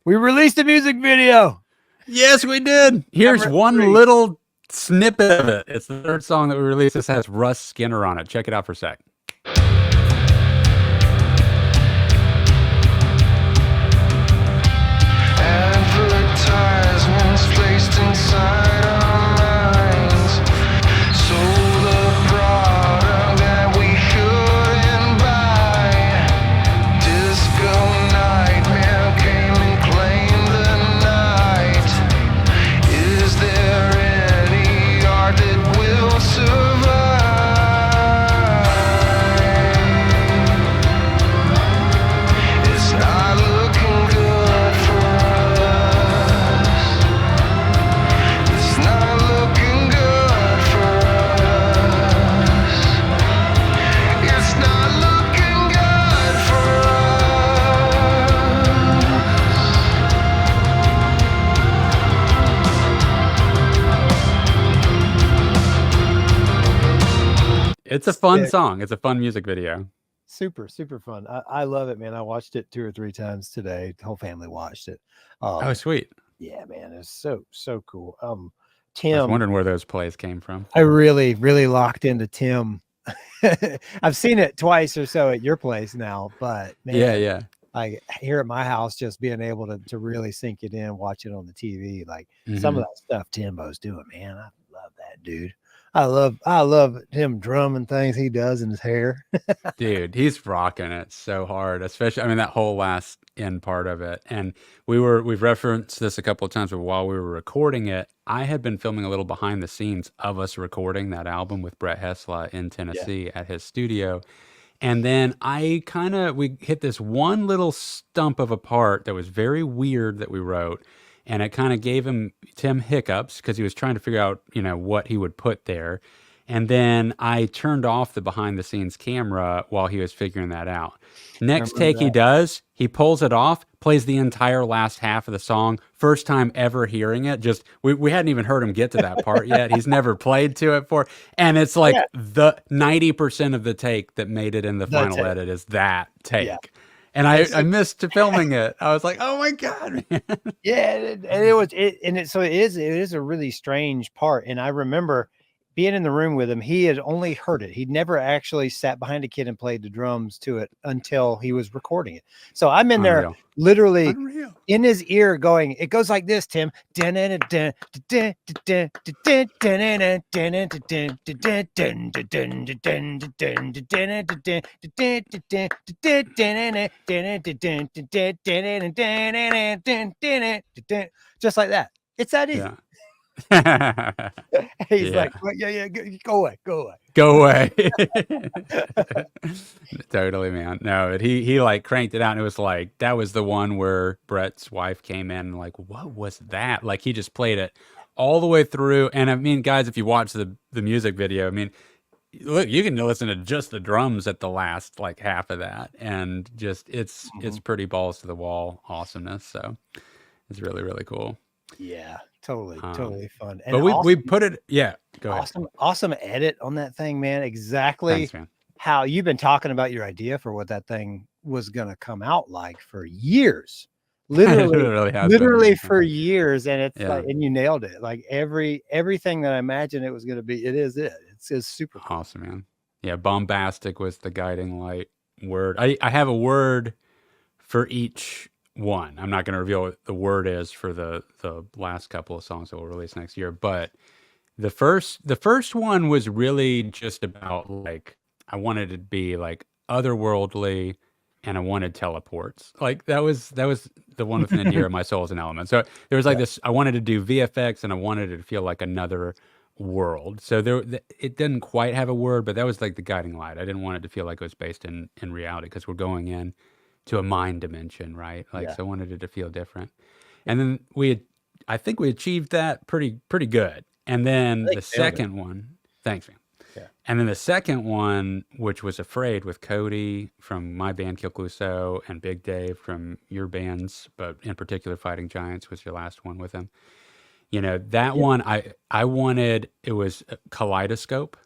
We released a music video. Yes, we did. Here's Number one 3. little snippet of it. It's the third song that we released. This has Russ Skinner on it. Check it out for a sec. Advertisements placed inside our minds, sold a product that we couldn't buy. Disco nightmare came and claimed the night. Is there any art that will survive? It's not looking good for us. It's not looking good for us. It's not looking good for us. It's a fun Sick. song. It's a fun music video. Super, super fun. I love it, man. I watched it 2 or 3 times today. The whole family watched it. Oh, sweet. Yeah, man. It's so cool. I was Tim, wondering where those plays came from. I really, really locked into Tim. I've seen it twice or so at your place now, but man, Yeah. like here at my house, just being able to really sink it in, watch it on the TV, like some of that stuff Timbo's doing, man. I love that dude. I love him drumming things he does in his hair. Dude, he's rocking it so hard, especially, I mean, that whole last end part of it. And we've referenced this a couple of times, but while we were recording it, I had been filming a little behind the scenes of us recording that album with Brett Hesla in Tennessee at his studio. And then we hit this one little stump of a part that was very weird that we wrote. And it kind of gave Tim hiccups because he was trying to figure out, what he would put there. And then I turned off the behind the scenes camera while he was figuring that out. Next take he does, he pulls it off, plays the entire last half of the song. First time ever hearing it. Just we hadn't even heard him get to that part yet. He's never played to it before. And it's like the 90% of the take that made it in the final edit is that take. Yeah. And I missed filming it. I was like, "Oh my god, man!" Yeah, and it is a really strange part. And I remember being in the room with him. He had only heard it. He'd never actually sat behind a kid and played the drums to it until he was recording it. So I'm in there literally in his ear going, it goes like this, Tim. Just like that. It's that easy. He's like, well, yeah, go away. Totally, man. No, he like cranked it out, and it was like that was the one where Brett's wife came in and like, what was that? Like he just played it all the way through. And I mean, guys, if you watch the music video, I mean, look, you can listen to just the drums at the last like half of that, and just it's pretty balls to the wall awesomeness. So it's really, really cool. Yeah, totally fun. And but we put it, go ahead. Awesome edit on that thing, man. Exactly. Thanks, man. How you've been talking about your idea for what that thing was gonna come out like for years. Literally for years, and it's like, and you nailed it. Like everything that I imagined it was gonna be, it's super cool. Awesome, man. Yeah, bombastic was the guiding light word. I have a word for each one. I'm not going to reveal what the word is for the last couple of songs that we'll release next year, but the first one was really just about like I wanted it to be like otherworldly, and I wanted teleports. Like that was the one with Nadir, My Soul is an Element. So there was like this, I wanted to do VFX, and I wanted it to feel like another world. So it didn't quite have a word, but that was like the guiding light. I didn't want it to feel like it was based in reality, because we're going in to a mind dimension, right? Like, so I wanted it to feel different. And then I think we achieved that pretty good. And then the second one, thanks, man. Yeah. And then the second one, which was Afraid, with Cody from my band Kill Clouseau and Big Dave from your bands, but in particular Fighting Giants was your last one with him. That one I wanted, it was kaleidoscope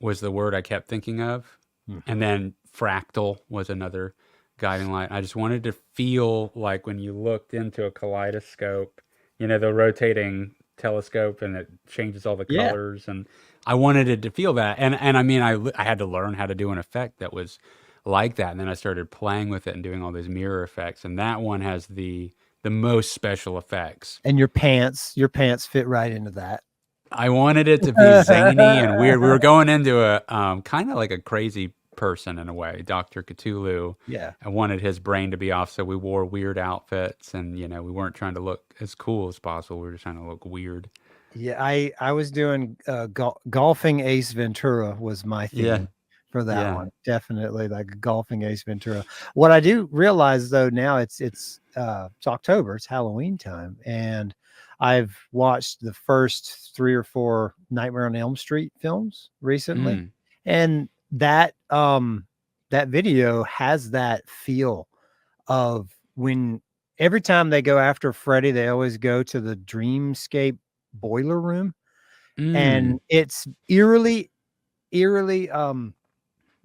was the word I kept thinking of. And then fractal was another guiding light. I just wanted to feel like when you looked into a kaleidoscope, you know, the rotating telescope, and it changes all the Yeah. colors, and I wanted it to feel that. And I mean, I had to learn how to do an effect that was like that, and then I started playing with it and doing all these mirror effects, and that one has the most special effects. And your pants fit right into that. I wanted it to be zany and weird. We were going into a kind of like a crazy person in a way, Dr. Cthulhu. Yeah. I wanted his brain to be off, so we wore weird outfits, and you know, we weren't trying to look as cool as possible. We were just trying to look weird. Yeah, I was doing golfing Ace Ventura was my theme Yeah. for that Yeah. one. Definitely like golfing Ace Ventura. What I do realize though now it's October, it's Halloween time, and I've watched the first 3 or 4 Nightmare on Elm Street films recently. Mm. And that video has that feel of when every time they go after Freddy, they always go to the dreamscape boiler room, Mm. and it's eerily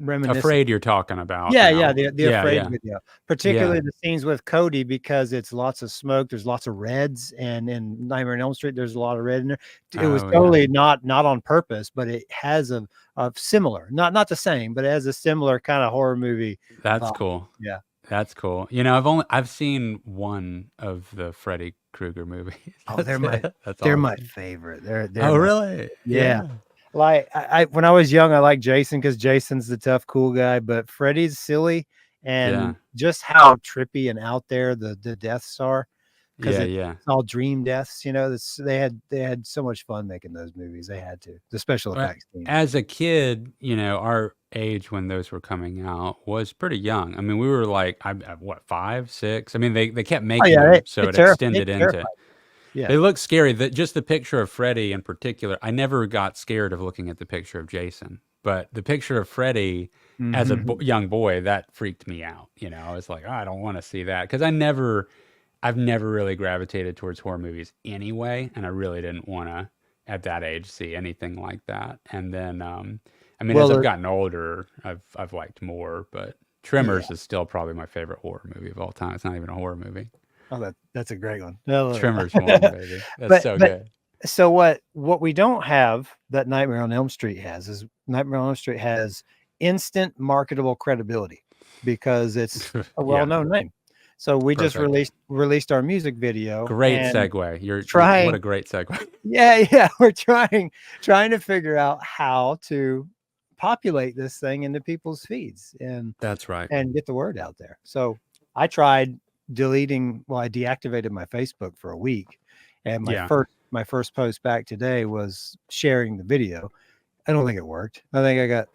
reminiscent. Afraid you're talking about. Yeah, now. the Afraid video, particularly the scenes with Cody, because it's lots of smoke, there's lots of reds, and in Nightmare on Elm Street there's a lot of red in there. It was totally not on purpose, but it has a similar, not the same, but it has a similar kind of horror movie. That's cool. Yeah. That's cool. You know, I've seen one of the Freddy Krueger movies. Oh, they're my awesome. favorite. They're Oh, really? Yeah. Like I when I was young, I liked Jason because Jason's the tough, cool guy, but Freddy's silly, and just how trippy and out there the deaths are. Because it's all dream deaths, you know. They had so much fun making those movies. They had to. The special effects team. As a kid, you know, our age when those were coming out was pretty young. I mean, we were like, what, 5, 6? I mean, they kept making them, so it extended into. Yeah, they look scary. Just the picture of Freddy in particular, I never got scared of looking at the picture of Jason, but the picture of Freddy as a young boy, that freaked me out. You know, I was like, oh, I don't want to see that, because I've never really gravitated towards horror movies anyway, and I really didn't want to at that age see anything like that. And then, I mean, as I've gotten older, I've liked more, but Tremors is still probably my favorite horror movie of all time. It's not even a horror movie. Oh, that's a great one. Tremors one, baby. That's so good. So what we don't have that Nightmare on Elm Street has is Nightmare on Elm Street has instant marketable credibility because it's a well-known name. So we just released our music video. Great segue. Trying. What a great segue. Yeah. We're trying to figure out how to populate this thing into people's feeds, and that's right, and get the word out there. So I tried I deactivated my Facebook for a week, and my first post back today was sharing the video. I don't think it worked. I think I got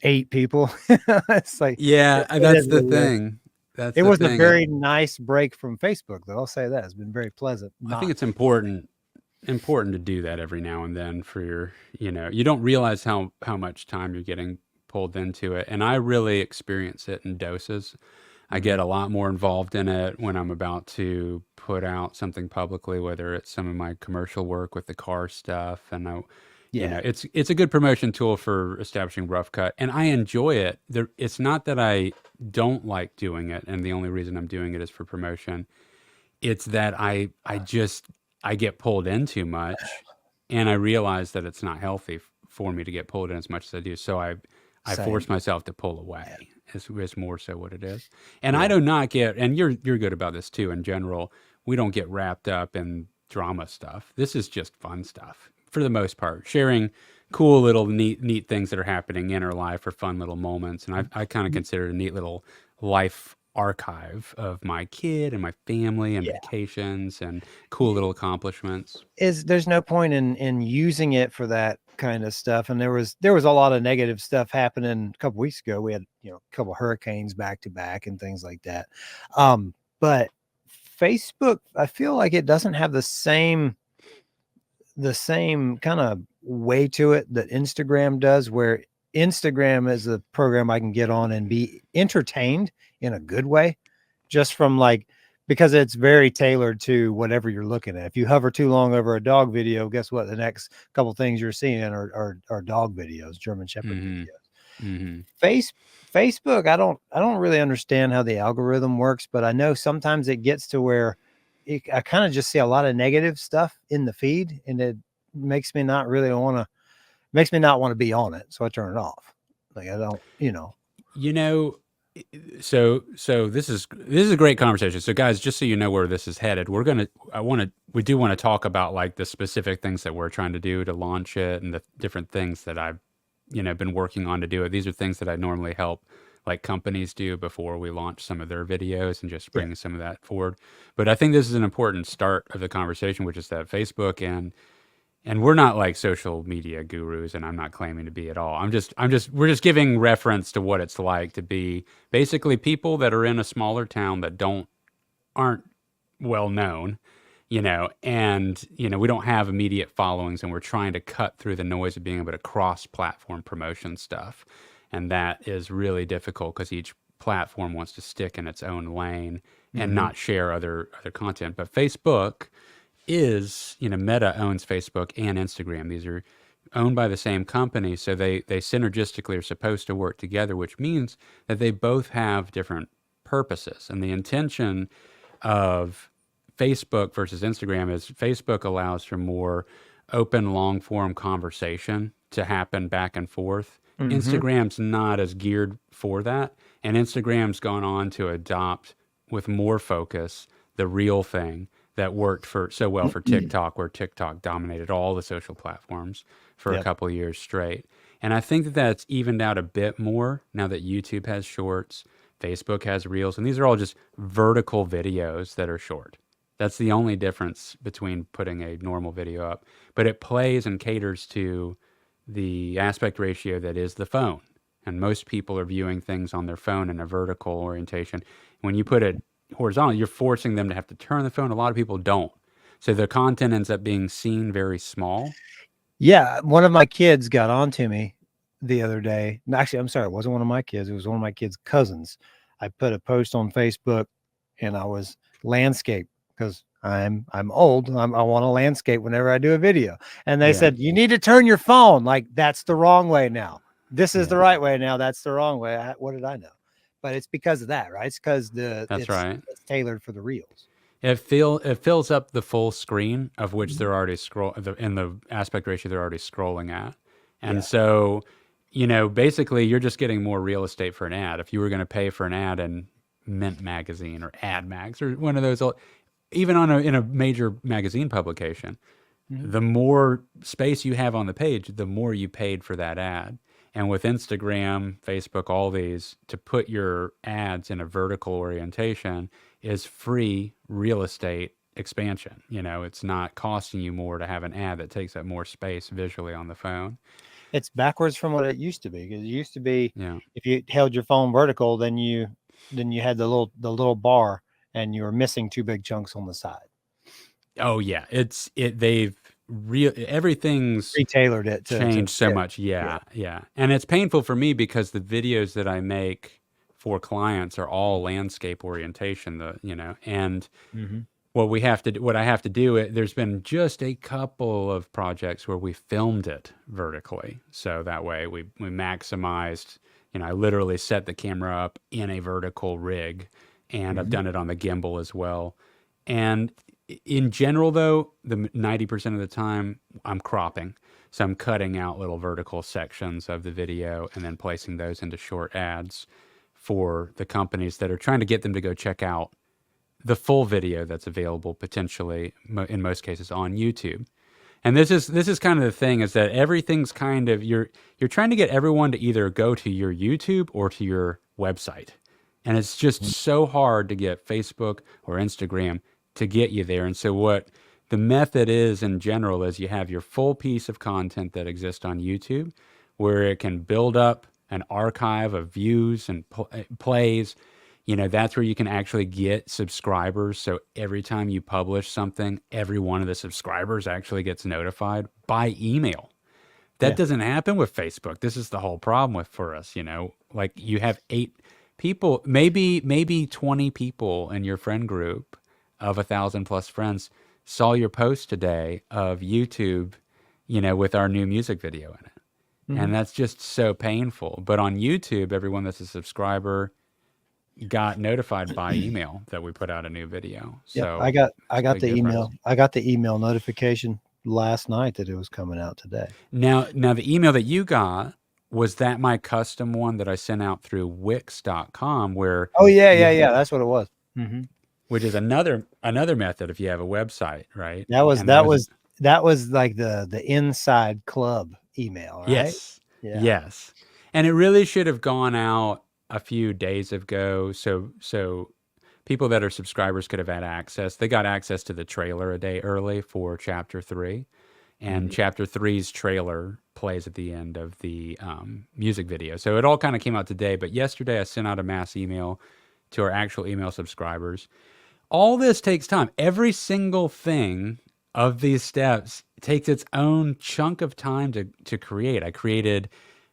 8 people. It's like, that's the thing. It was a very nice break from Facebook, though. I'll say that it's been very pleasant. I think it's important to do that every now and then for your, you know, you don't realize how much time you're getting pulled into it. And I really experience it in doses. I get a lot more involved in it when I'm about to put out something publicly, whether it's some of my commercial work with the car stuff. And you know, it's a good promotion tool for establishing Rough Cut, and I enjoy it. It's not that I don't like doing it, and the only reason I'm doing it is for promotion. It's that I get pulled in too much, and I realize that it's not healthy for me to get pulled in as much as I do. So I force myself to pull away. Is more so what it is. And I do not get, and you're good about this too. In general, we don't get wrapped up in drama stuff. This is just fun stuff for the most part, sharing cool little neat things that are happening in our life or fun little moments. And I kind of consider it a neat little life archive of my kid and my family and vacations and cool little accomplishments. There's no point in using it for that kind of stuff. And there was a lot of negative stuff happening a couple weeks ago. We had, you know, a couple hurricanes back to back and things like that. But Facebook, I feel like it doesn't have the same kind of way to it that Instagram does, where Instagram is a program I can get on and be entertained in a good way, just from because it's very tailored to whatever you're looking at. If you hover too long over a dog video, guess what? The next couple things you're seeing are dog videos, German Shepherd videos. Facebook, I don't really understand how the algorithm works, but I know sometimes it gets to where I kind of just see a lot of negative stuff in the feed, and it makes me not really want to be on it. So I turn it off. Like I don't, You know, so this is a great conversation. So guys, just so you know where this is headed, we do want to talk about like the specific things that we're trying to do to launch it and the different things that I've been working on to do it. These are things that I normally help like companies do before we launch some of their videos and just bringing some of that forward. But I think this is an important start of the conversation, which is that Facebook and we're not like social media gurus, and I'm not claiming to be at all. We're just giving reference to what it's like to be basically people that are in a smaller town that aren't well known, and we don't have immediate followings, and we're trying to cut through the noise of being able to cross-platform promotion stuff, and that is really difficult because each platform wants to stick in its own lane and not share other content. But Facebook is, Meta owns Facebook and Instagram. These are owned by the same company, so they synergistically are supposed to work together, which means that they both have different purposes. And the intention of Facebook versus Instagram is Facebook allows for more open, long-form conversation to happen back and forth. Instagram's not as geared for that, and Instagram's gone on to adopt with more focus the real thing that worked so well for TikTok, where TikTok dominated all the social platforms for a couple of years straight. And I think that that's evened out a bit more now that YouTube has shorts, Facebook has reels, and these are all just vertical videos that are short. That's the only difference between putting a normal video up. But it plays and caters to the aspect ratio that is the phone. And most people are viewing things on their phone in a vertical orientation. When you put it horizontal, you're forcing them to have to turn the phone. A lot of people don't. So the content ends up being seen very small. Yeah. One of my kids got on to me the other day. Actually, I'm sorry. It wasn't one of my kids. It was one of my kids' cousins. I put a post on Facebook and I was landscape because I'm old. I want to landscape whenever I do a video. And they said, you need to turn your phone. Like that's the wrong way now. This is the right way now. That's the wrong way. What did I know? But it's because of that, right? It's because it's tailored for the reels. It fills up the full screen of which they're already in the aspect ratio they're already scrolling at. And so, basically you're just getting more real estate for an ad. If you were going to pay for an ad in Mint magazine or Ad Mags or one of those, even in a major magazine publication, the more space you have on the page, the more you paid for that ad. And with Instagram, Facebook, all these, to put your ads in a vertical orientation is free real estate expansion. It's not costing you more to have an ad that takes up more space visually on the phone. It's backwards from what it used to be. Because it used to be, if you held your phone vertical, then you had the little bar, and you were missing two big chunks on the side. Oh yeah, everything's retailored it to changed so much. Yeah. And it's painful for me because the videos that I make for clients are all landscape orientation, and what I have to do, there's been just a couple of projects where we filmed it vertically. So that way we maximized, I literally set the camera up in a vertical rig, and I've done it on the gimbal as well. And in general, though, the 90% of the time I'm cropping. So I'm cutting out little vertical sections of the video and then placing those into short ads for the companies that are trying to get them to go check out the full video that's available potentially, in most cases, on YouTube. And this is kind of the thing, is that everything's kind of, you're trying to get everyone to either go to your YouTube or to your website. And it's just so hard to get Facebook or Instagram to get you there. And so what the method is in general is you have your full piece of content that exists on YouTube, where it can build up an archive of views and plays. That's where you can actually get subscribers. So every time you publish something, every one of the subscribers actually gets notified by email. That doesn't happen with Facebook. This is the whole problem for us. Like you have 8 people, maybe 20 people in your friend group of 1,000 plus friends saw your post today of YouTube, with our new music video in it. And that's just so painful. But on YouTube, everyone that's a subscriber got notified by email that we put out a new video. Yeah, So I got big the difference. email. I got the email notification last night that it was coming out today. Now the email that you got, was that my custom one that I sent out through Wix.com, where Oh yeah. That's what it was. which is another method if you have a website, right? That was And that was like the inside club email, right? Yes. Yeah. Yes. And it really should have gone out a few days ago, so people that are subscribers could have had access. They got access to the trailer a day early for chapter 3, and chapter 3's trailer plays at the end of the music video. So it all kind of came out today, but yesterday I sent out a mass email to our actual email subscribers. All this takes time. Every single thing of these steps takes its own chunk of time to create. I created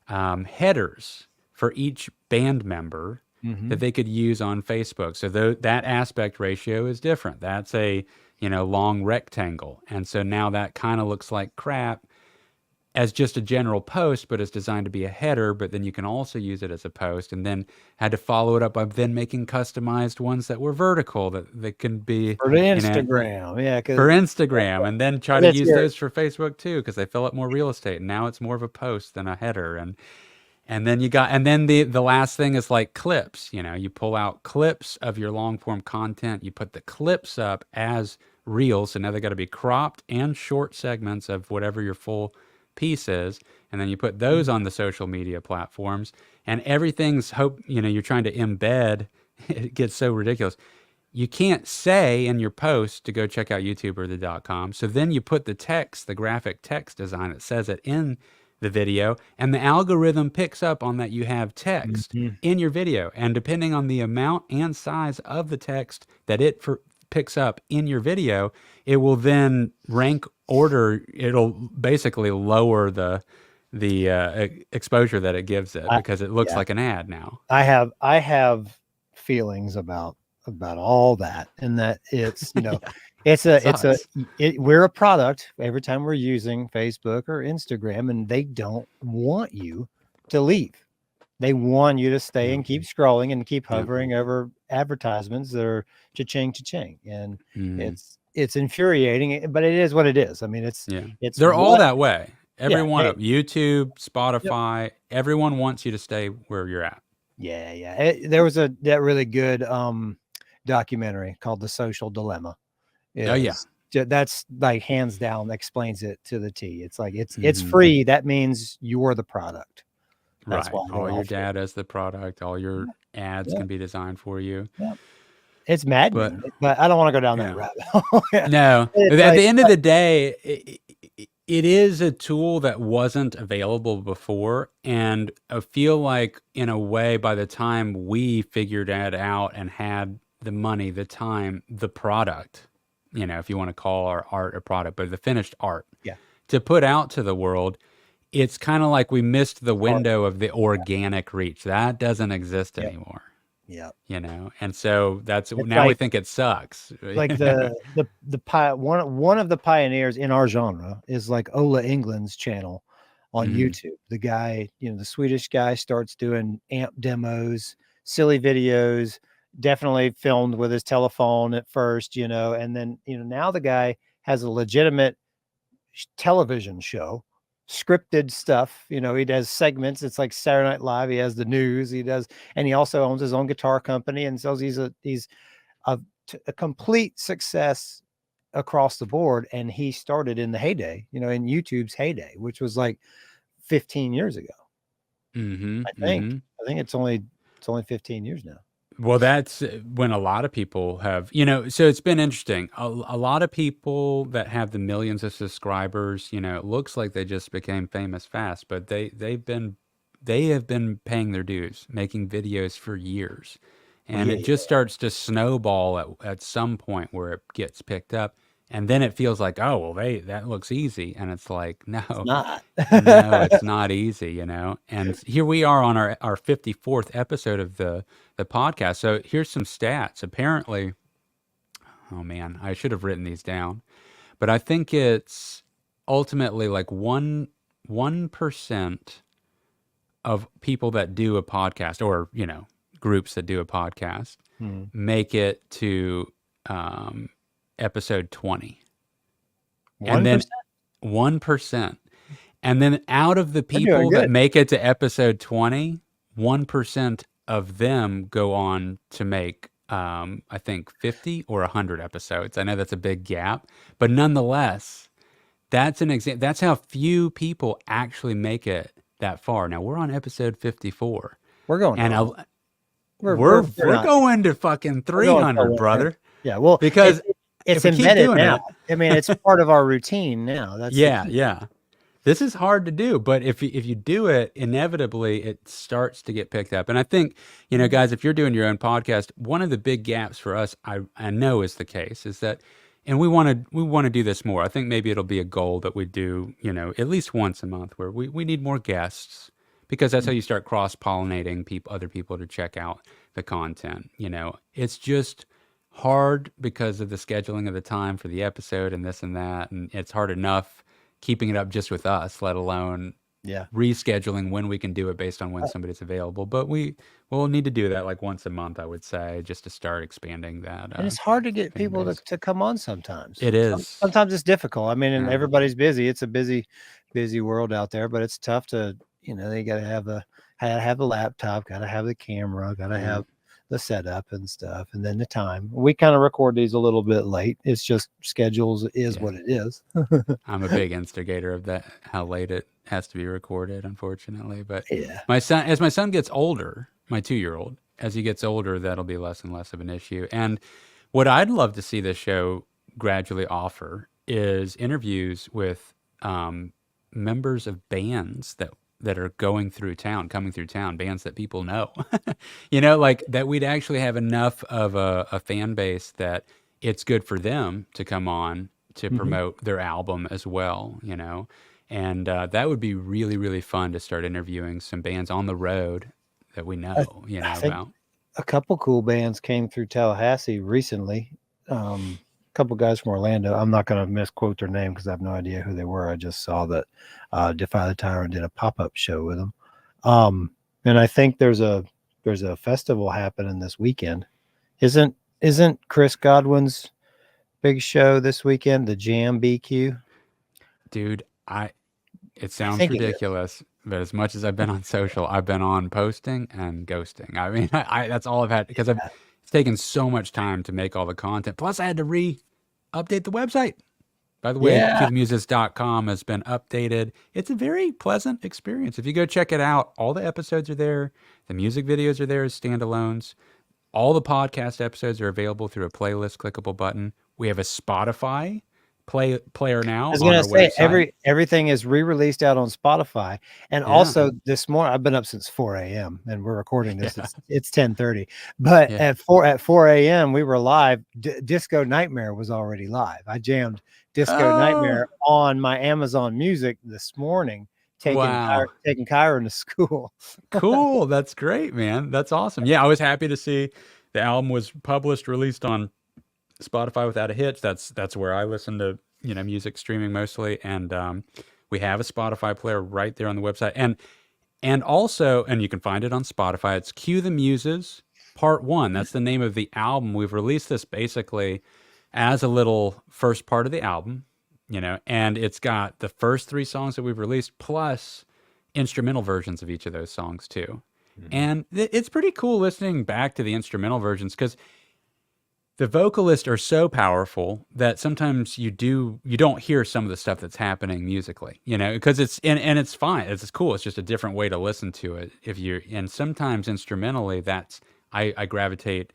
headers for each band member that they could use on Facebook. So that aspect ratio is different. That's a long rectangle. And so now that kind of looks like crap as just a general post, but it's designed to be a header, but then you can also use it as a post, and then had to follow it up by then making customized ones that were vertical that can be For the Instagram, for Instagram, and then try to That's use your- those for Facebook too, because they fill up more real estate. And now it's more of a post than a header. And then the last thing is like clips. You pull out clips of your long form content. You put the clips up as reels. So now they got to be cropped and short segments of whatever your full piece is. And then you put those on the social media platforms, and everything's you're trying to embed. It gets so ridiculous. You can't say in your post to go check out YouTube or the .com. So then you put the text, the graphic text design that says it in the video, and the algorithm picks up on that you have text in your video. And depending on the amount and size of the text that it picks up in your video, it will then rank order. It'll basically lower the exposure that it gives it, because it looks like an ad now. I have feelings about all that, and that it's we're a product every time we're using Facebook or Instagram, and they don't want you to leave. They want you to stay and keep scrolling and keep hovering over advertisements that are cha-ching, and it's infuriating, but it is what it is. I mean, it's they're all that way. Everyone up YouTube, Spotify, everyone wants you to stay where you're at. There was that really good documentary called The Social Dilemma. That's like hands down explains it to the T. It's like it's free. That means you're the product. That's right. why All your data is the product. All your ads can be designed for you. It's maddening, but I don't want to go down that rabbit hole. No, but at the end of the day, it is a tool that wasn't available before. And I feel like, in a way, by the time we figured that out and had the money, the time, the product, if you want to call our art a product, but the finished art to put out to the world, it's kind of like we missed the window of the organic reach. That doesn't exist anymore. And so we think it sucks. Like one of the pioneers in our genre is like Ola England's channel on YouTube. The guy, the Swedish guy, starts doing amp demos, silly videos, definitely filmed with his telephone at first, and then now the guy has a legitimate television show, scripted stuff. He does segments. It's like Saturday Night Live. He has the news. And he also owns his own guitar company, and so he's a complete success across the board. And he started in the heyday, in YouTube's heyday, which was like 15 years ago. I think it's only 15 years now. Well, that's when a lot of people have, so it's been interesting. A lot of people that have the millions of subscribers, it looks like they just became famous fast, but they have been paying their dues, making videos for years. And it just starts to snowball at some point where it gets picked up. And then it feels like, oh, well, that looks easy. And it's like, no, it's not. No, it's not easy, And here we are on our 54th episode of the podcast. So here's some stats. Apparently, oh man, I should have written these down. But I think it's ultimately like 1% of people that do a podcast, or groups that do a podcast, make it to episode 20, and then 1%. And then out of the people that make it to episode 20, 1% of them go on to make, I think 50 or 100 episodes. I know that's a big gap, but nonetheless, that's an example. That's how few people actually make it that far. Now we're on episode 54. We're going, and we're going to fucking 300, brother. Yeah, well, because it's embedded now. I mean, it's part of our routine now. That's yeah. This is hard to do, but if you do it, inevitably it starts to get picked up. And I think, guys, if you're doing your own podcast, one of the big gaps for us, I know is the case, is that, and we want to do this more. I think maybe it'll be a goal that we do, at least once a month, where we need more guests, because that's how you start cross-pollinating other people to check out the content. It's just hard because of the scheduling of the time for the episode and this and that, and it's hard enough keeping it up just with us, let alone rescheduling when we can do it based on when somebody's available. But we'll need to do that like once a month, I would say, just to start expanding that. And it's hard to get people to come on sometimes. It is. Sometimes it's difficult. I mean, and everybody's busy. It's a busy world out there, but it's tough to, they got to have the laptop, got to have the camera, got to have the setup and stuff, and then the time. We kind of record these a little bit late. It's just schedules is what it is. I'm a big instigator of that, how late it has to be recorded, unfortunately. But as my son gets older, my 2-year-old, as he gets older, that'll be less and less of an issue. And what I'd love to see this show gradually offer is interviews with members of bands that are coming through town, bands that people know, like that we'd actually have enough of a fan base that it's good for them to come on to promote their album as well, and that would be really, really fun to start interviewing some bands on the road that we know, about. A couple cool bands came through Tallahassee recently. Couple guys from Orlando. I'm not going to misquote their name because I have no idea who they were. I just saw that Defy the Tyrant did a pop-up show with them. And I think there's a festival happening this weekend. Isn't Chris Godwin's big show this weekend, the Jam BQ? Dude, it sounds ridiculous, but as much as I've been on social, I've been on posting and ghosting. I mean, that's all I've had, because it's taken so much time to make all the content. Plus, I had to update the website. By the way, muses.com has been updated. It's a very pleasant experience. If you go check it out, all the episodes are there. The music videos are there as standalones. All the podcast episodes are available through a playlist clickable button. We have a Spotify player now. I was going to say everything is re-released out on Spotify, and also this morning I've been up since 4 a.m. and we're recording this. It's 10:30, but at 4 a.m. we were live. Disco Nightmare was already live. I jammed Disco Nightmare on my Amazon Music this morning, taking Kyron to school. Cool, that's great, man. That's awesome. Yeah, I was happy to see the album was released on Spotify without a hitch. That's where I listen to music streaming mostly, and we have a Spotify player right there on the website, and also, and you can find it on Spotify. It's Cue the Muses Part 1. That's the name of the album. We've released this basically as a little first part of the album, and it's got the first 3 songs that we've released plus instrumental versions of each of those songs too. And it's pretty cool listening back to the instrumental versions, because the vocalists are so powerful that sometimes you don't hear some of the stuff that's happening musically, because it's it's fine. It's cool. It's just a different way to listen to it. And sometimes instrumentally, I gravitate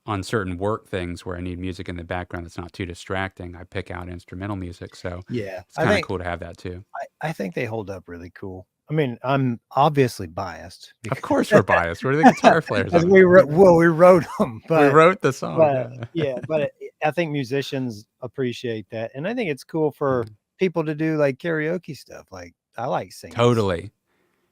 on certain work things where I need music in the background that's not too distracting. I pick out instrumental music. So it's kind of cool to have that too. I think they hold up really cool. I mean, I'm obviously biased. Of course we're biased. We're the guitar players. We wrote them. But, we wrote the song. But I think musicians appreciate that. And I think it's cool for people to do like karaoke stuff. Like, I like singing. Totally.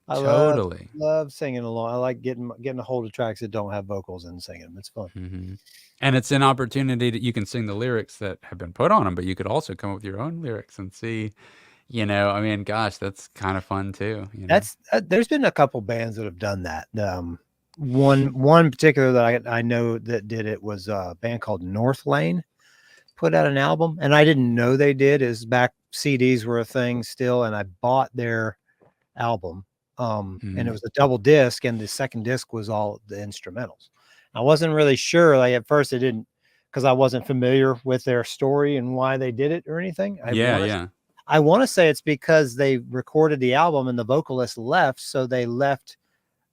I love singing along. I like getting a hold of tracks that don't have vocals and singing them. It's fun. And it's an opportunity that you can sing the lyrics that have been put on them, but you could also come up with your own lyrics and see, You know, I mean, gosh, that's kind of fun too. You know, That's there's been a couple bands that have done that. One particular that I know that did it was a band called North Lane, put out an album, and I didn't know they did. Is back CDs were a thing still, and I bought their album, and it was a double disc, and the second disc was all the instrumentals. I wasn't really sure, like at first, I didn't, because I wasn't familiar with their story and why they did it or anything. I want to say it's because they recorded the album and the vocalist left, so they left.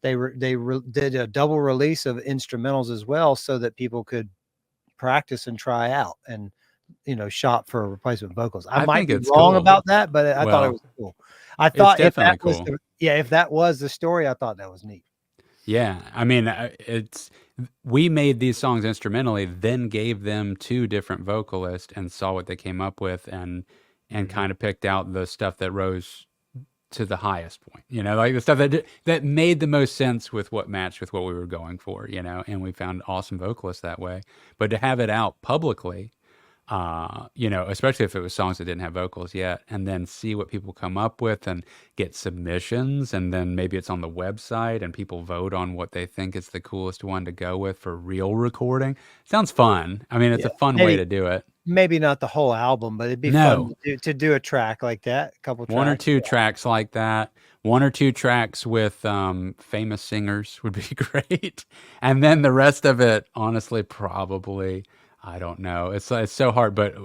Did a double release of instrumentals as well, so that people could practice and try out and shop for replacement vocals. I might think be it's wrong cool. about that, but I thought it was cool. I thought if that was cool. if that was the story, I thought that was neat. Yeah, I mean, we made these songs instrumentally, then gave them to different vocalists and saw what they came up with, and kind of picked out the stuff that rose to the highest point. You know, like the stuff that made the most sense with what matched with what we were going for. You know, and we found awesome vocalists that way. But to have it out publicly, you know, especially if it was songs that didn't have vocals yet, and then see what people come up with and get submissions, and then maybe it's on the website and people vote on what they think is the coolest one to go with for real recording. Sounds fun. I mean, it's a fun way to do it. Maybe not the whole album, but it'd be fun to do a track like that, a couple tracks. One or two tracks like that. One or two tracks with famous singers would be great. And then the rest of it, honestly, probably, I don't know. It's so hard, but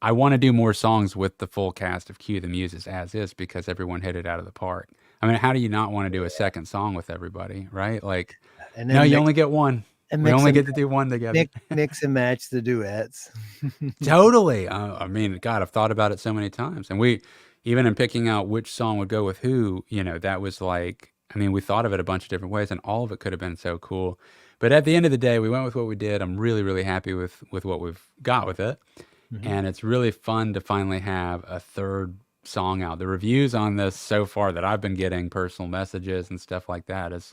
I want to do more songs with the full cast of Cue the Muses as is, because everyone hit it out of the park. I mean, how do you not want to do a second song with everybody, right? Like, no, you only get one. We only get to do one together. Mix and match the duets. Totally. I mean, God, I've thought about it so many times. And we, even in picking out which song would go with who, you know, that was like, I mean, we thought of it a bunch of different ways, and all of it could have been so cool. But at the end of the day, we went with what we did. I'm really, really happy with what we've got with it. And it's really fun to finally have a third song out. The reviews on this so far that I've been getting, personal messages and stuff like that, is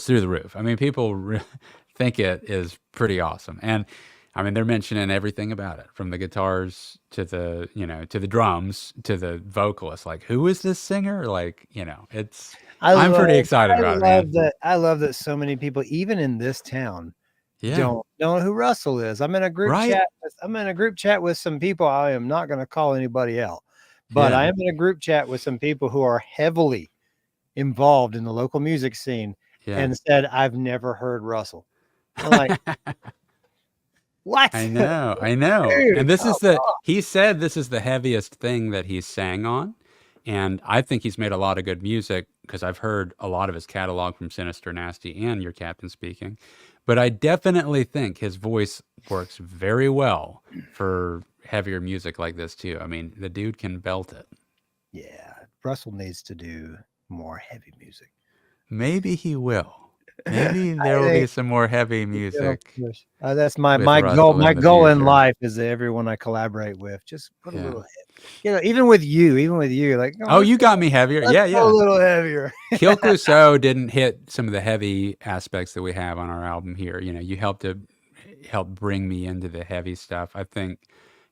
through the roof. I mean, people think it is pretty awesome. And I mean, they're mentioning everything about it, from the guitars to the, you know, to the drums, to the vocalist. Like, who is this singer? Like, you know, I'm pretty excited about it. I love that so many people, even in this town, don't know who Russell is. I'm in a group chat. I'm in a group chat with some people. I am not going to call anybody out, but I am in a group chat with some people who are heavily involved in the local music scene, and said, I've never heard Russell. I'm like, what? I know. Dude, and this is he said this is the heaviest thing that he's sang on. And I think he's made a lot of good music, because I've heard a lot of his catalog from Sinister Nasty and Your Captain Speaking. But I definitely think his voice works very well for heavier music like this too. I mean, the dude can belt it. Yeah, Russell needs to do more heavy music. Maybe he will. Maybe there will be some more heavy music. That's my goal. My goal in life is that everyone I collaborate with, just put a little heavy. You know, even with you, like, you got me heavier. Yeah, a little heavier. Kill Clouseau didn't hit some of the heavy aspects that we have on our album here. You know, you helped bring me into the heavy stuff. I think,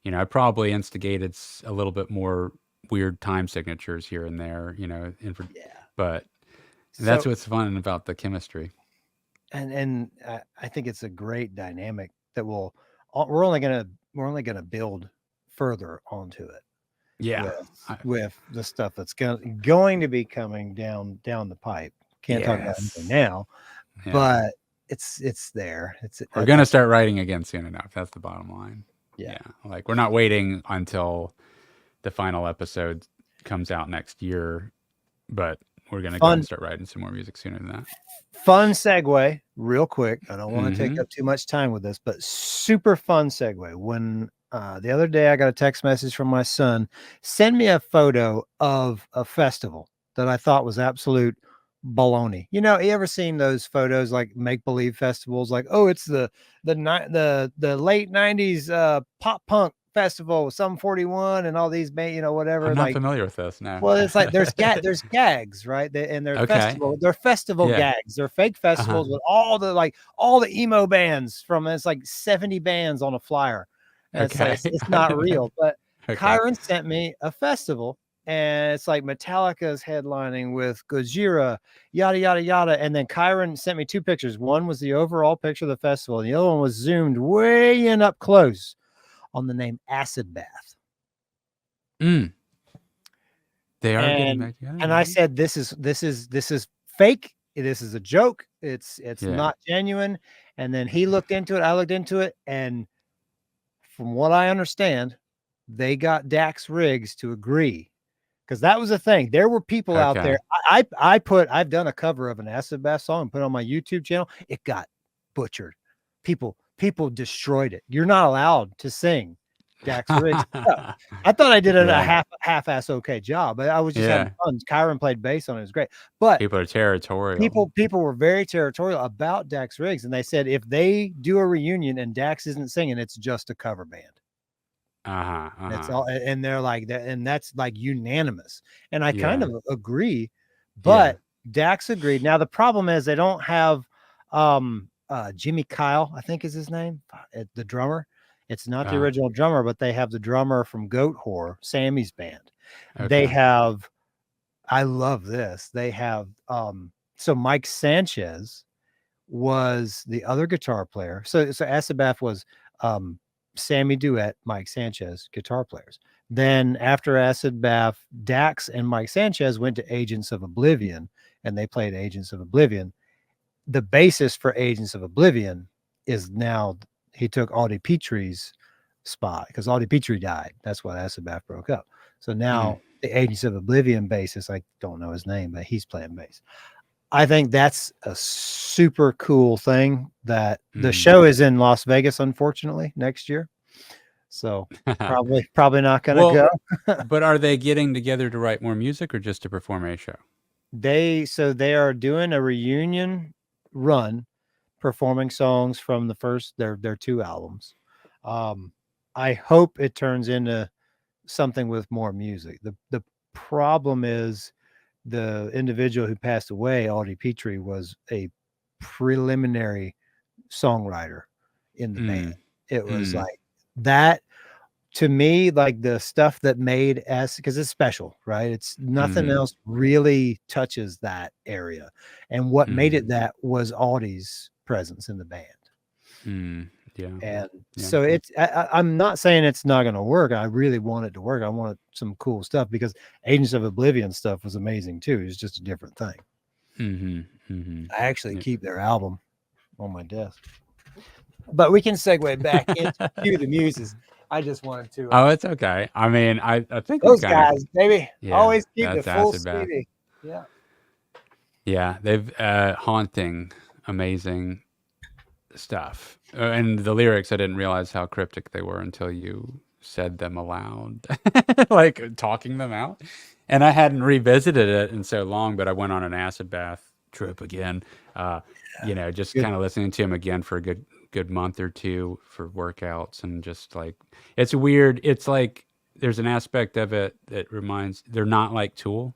you know, I probably instigated a little bit more weird time signatures here and there, you know, but that's what's fun about the chemistry. And I think it's a great dynamic that we're only gonna build further onto it. Yeah, with the stuff that's going to be coming down the pipe. Can't talk about anything now, but it's there. We're gonna start writing again soon enough. That's the bottom line. Yeah, like we're not waiting until the final episode comes out next year, but we're gonna go and start writing some more music sooner than that. Fun segue, real quick. I don't want to take up too much time with this, but super fun segue. When the other day I got a text message from my son, send me a photo of a festival that I thought was absolute baloney. You know, you ever seen those photos, like make-believe festivals, like, oh, it's the late 90s pop punk festival, some 41 and all these, you know, whatever. I'm not familiar with this. No. Well, it's like there's gags, right? And they're festival gags. They're fake festivals with all the emo bands from, it's like 70 bands on a flyer. It's not real. But Kyron sent me a festival and it's like Metallica's headlining with Gojira, yada yada yada. And then Kyron sent me 2 pictures. One was the overall picture of the festival, and the other one was zoomed way in up close on the name Acid Bath. Mm. They are getting And back together. and I mhm. said, this is fake. This is a joke. It's Yeah. not genuine. And then he looked into it. I looked into it, and from what I understand, they got Dax Riggs to agree, because that was the thing. There were people out Okay. there. I've done a cover of an Acid Bath song and put it on my YouTube channel. It got butchered. People destroyed it. You're not allowed to sing Dax Riggs stuff. I thought I did a Yeah. half-ass okay job, but I was just having Yeah. fun. Kyron played bass on it. It was great. But People are territorial. people were very territorial about Dax Riggs, and they said if they do a reunion and Dax isn't singing, it's just a cover band. Uh-huh. That's Uh-huh. all, and they're like that, and that's like unanimous. And I kind Yeah. of agree, Yeah. but Dax agreed. Now the problem is they don't have Jimmy Kyle, I think is his name, the drummer. It's not the Uh, original drummer, but they have the drummer from Goat Whore, Sammy's band. They okay. have, I love this. They have so Mike Sanchez was the other guitar player. So Acid Bath was Sammy Duet, Mike Sanchez, guitar players. Then after Acid Bath, Dax and Mike Sanchez went to Agents of Oblivion, and they played Agents of Oblivion. The bassist for Agents of Oblivion is now, he took Audie Petrie's spot because Audie Petrie died. That's why Acid Bath broke up. So now the Agents of Oblivion bassist, I don't know his name, but he's playing bass. I think that's a super cool thing that the show is in Las Vegas, unfortunately, next year. So probably not going to Well, go. but are they getting together to write more music or just to perform a show? They are doing a reunion run, performing songs from the first their 2 albums. I hope it turns into something with more music. The problem is the individual who passed away, Audie Petrie, was a preliminary songwriter in the band. It was like that, to me, like the stuff that made S, because it's special, right? It's nothing else really touches that area. And what made it that was Audie's presence in the band. Yeah. And so it's, I'm not saying it's not going to work. I really want it to work. I wanted some cool stuff because Agents of Oblivion stuff was amazing too. It's just a different thing. I actually keep their album on my desk, but we can segue back into the Muses. I just wanted to. Oh, it's okay. I mean, I think those guys, baby, always keep the full Acid Bath. CD. Yeah. Yeah, they've haunting, amazing stuff. And the lyrics, I didn't realize how cryptic they were until you said them aloud, like talking them out. And I hadn't revisited it in so long, but I went on an Acid Bath trip again. Just kind of listening to him again for a good month or 2 for workouts, and just like, it's weird. It's like there's an aspect of it that reminds, they're not like Tool,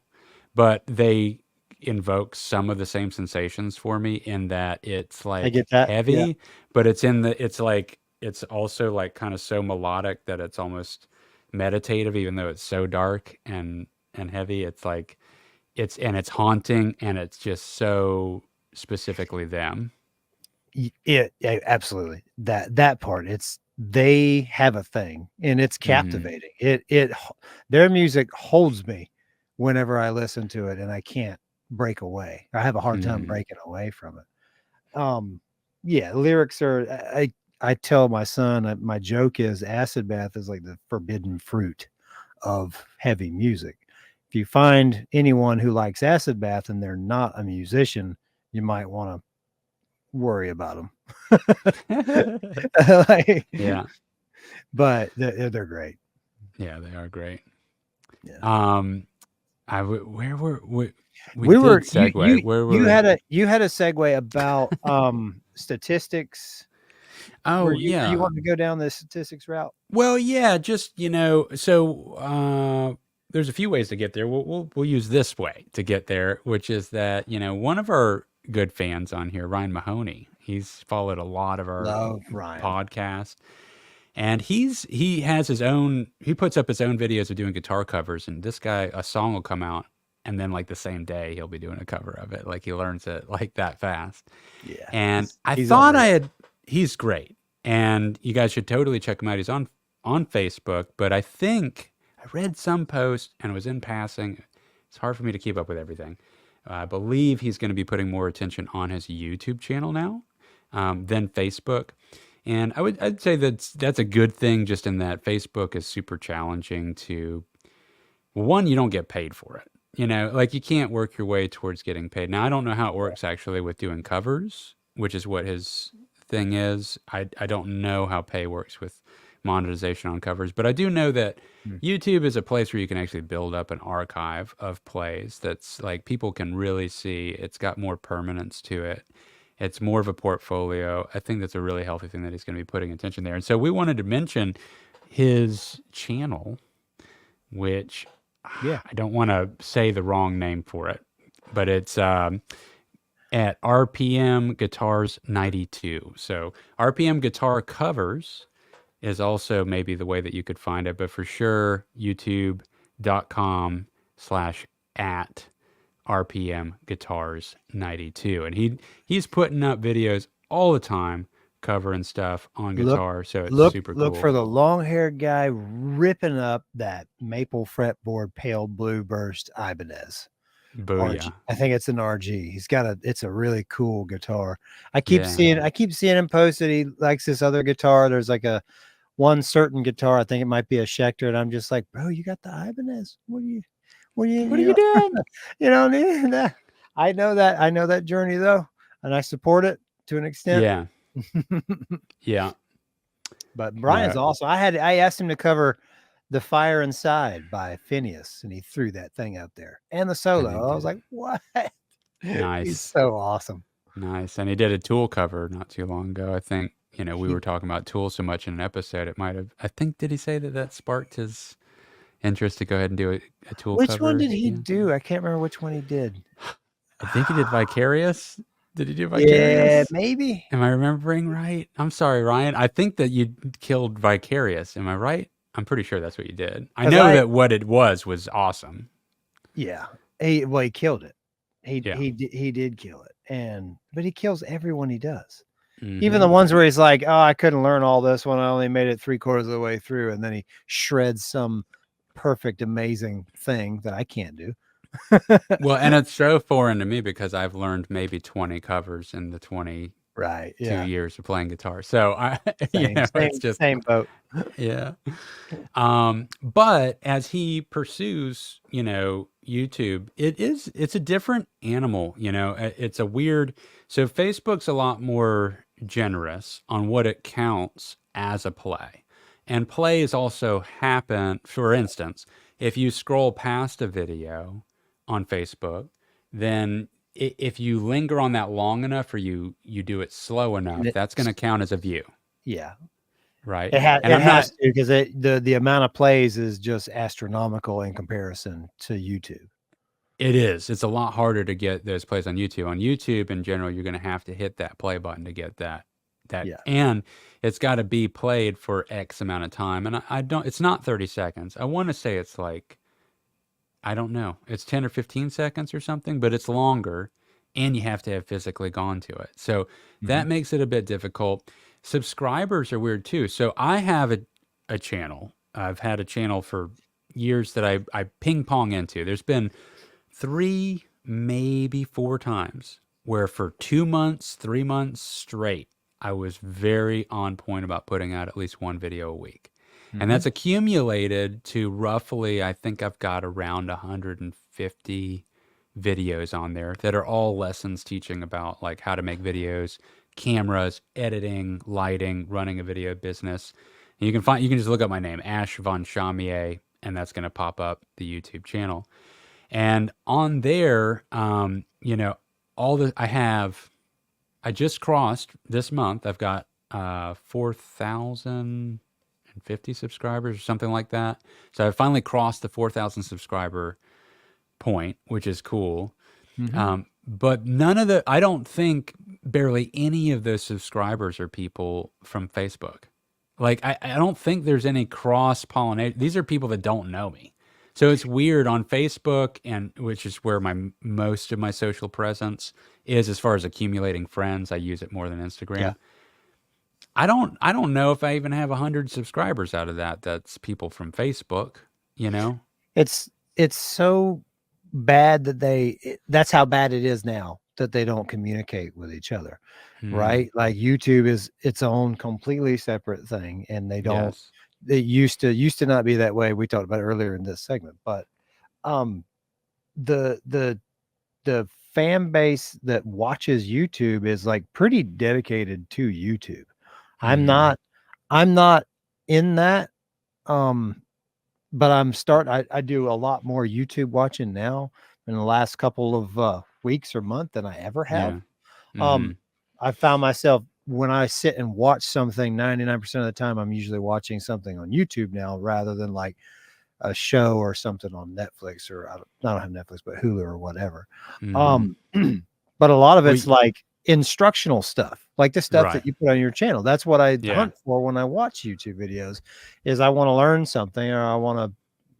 but they invoke some of the same sensations for me in that it's like I get that. heavy, but it's it's also like kind of so melodic that it's almost meditative, even though it's so dark and heavy. It's like it's haunting, and it's just so specifically them. Yeah, absolutely. That part, they have a thing, and it's captivating. Their music holds me whenever I listen to it, and I can't break away. I have a hard time breaking away from it. Lyrics are, I tell my son, my joke is Acid Bath is like the forbidden fruit of heavy music. If you find anyone who likes Acid Bath and they're not a musician, you might want to worry about them. Yeah, but they're great. Yeah, they are great. Yeah. Where were we were segue. You had a segue about statistics. Oh, were you want to go down the statistics route? Well, yeah, just so there's a few ways to get there. We'll use this way to get there, which is that one of our good fans on here, Ryan Mahoney, he's followed a lot of our podcast, And he has his own, he puts up his own videos of doing guitar covers, and this guy, a song will come out, and then like the same day he'll be doing a cover of it. Like he learns it like that fast. Yeah. And I he's thought unreal. he's great. And you guys should totally check him out. He's on Facebook, but I think I read some post and it was in passing. It's hard for me to keep up with everything. I believe he's going to be putting more attention on his YouTube channel now than Facebook. And I'd say that's a good thing, just in that Facebook is super challenging to, one, you don't get paid for it. You know, like you can't work your way towards getting paid. Now, I don't know how it works actually with doing covers, which is what his thing is. I don't know how pay works with monetization on covers, but I do know that YouTube is a place where you can actually build up an archive of plays that's like people can really see. It's got more permanence to it. It's more of a portfolio. I think that's a really healthy thing that he's going to be putting attention there. And so we wanted to mention his channel, which I don't want to say the wrong name for it, but it's at RPM Guitars 92. So RPM Guitar Covers is also maybe the way that you could find it, but for sure, youtube.com/@ RPM Guitars 92. And he's putting up videos all the time covering stuff on guitar, so it's super cool. Look for the long-haired guy ripping up that maple fretboard pale blue burst Ibanez. Booyah. I think it's an RG. It's a really cool guitar. I keep seeing him posted. He likes this other guitar. There's like one certain guitar. I think it might be a Schecter, and I'm just like, bro, you got the Ibanez. What are you doing? You know, I know that journey though, and I support it to an extent. Yeah. Yeah. But Brian's awesome. I asked him to cover The Fire Inside by Phineas, and he threw that thing out there. And the solo. I was like, what? Nice. He's so awesome. Nice. And he did a Tool cover not too long ago. I think, you know, we were talking about Tool so much in an episode, it might have, I think, did he say that sparked his interest to go ahead and do a Tool cover? Which one did he do? I can't remember which one he did. I think he did Vicarious. Did he do Vicarious? Yeah, maybe. Am I remembering right? I'm sorry, Ryan. I think that you killed Vicarious. Am I right? I'm pretty sure that's what you did. I know that what it was awesome. Yeah. He killed it. He did kill it. But he kills everyone he does. Mm-hmm. Even the ones where he's like, oh, I couldn't learn all this one. I only made it 3/4 of the way through. And then he shreds some perfect, amazing thing that I can't do. Well, and it's so foreign to me because I've learned maybe 20 covers in the 22 years of playing guitar. So it's just same boat. Yeah. But as he pursues, you know, YouTube, it's a different animal, you know, it's a weird, so Facebook's a lot more generous on what it counts as a play. And plays also happen, for instance, if you scroll past a video on Facebook, then if you linger on that long enough or you do it slow enough, that's going to count as a view. Yeah. Right. It has to, because the amount of plays is just astronomical in comparison to YouTube. It is. It's a lot harder to get those plays on YouTube. On YouTube, in general, you're going to have to hit that play button to get that. And it's got to be played for X amount of time. And it's not 30 seconds. I want to say it's like, I don't know, it's 10 or 15 seconds or something, but it's longer, and you have to have physically gone to it. So that makes it a bit difficult. Subscribers are weird too. So I have a channel. I've had a channel for years that I ping pong into. There's been 3, maybe 4 times where for 2 months, 3 months straight, I was very on point about putting out at least one video a week. And that's accumulated to roughly, I think I've got around 150 videos on there that are all lessons teaching about like how to make videos, cameras, editing, lighting, running a video business. And you can just look up my name, Ash Von Chamier, and that's going to pop up the YouTube channel. And on there, you know, I just crossed this month. I've got 4,050 subscribers or something like that. So I finally crossed the 4,000 subscriber point, which is cool. But I don't think barely any of those subscribers are people from Facebook. Like, I don't think there's any cross-pollination. These are people that don't know me. So it's weird on Facebook, and which is where most of my social presence is as far as accumulating friends. I use it more than Instagram. Yeah. I don't know if I even have 100 subscribers out of that. That's people from Facebook, you know? It's so bad that that's how bad it is now, that they don't communicate with each other, right? Like YouTube is its own completely separate thing, and they don't. Yes. It used to not be that way. We talked about it earlier in this segment, but the fan base that watches YouTube is like pretty dedicated to YouTube. I'm not in that, but I do a lot more YouTube watching now in the last couple of weeks or month than I ever have. Yeah. I found myself, when I sit and watch something, 99% of the time I'm usually watching something on YouTube now rather than like a show or something on Netflix, or I don't have Netflix, but Hulu or whatever. But a lot of it's like instructional stuff, like the stuff that you put on your channel. That's what I hunt for when I watch YouTube videos, is I want to learn something, or I want to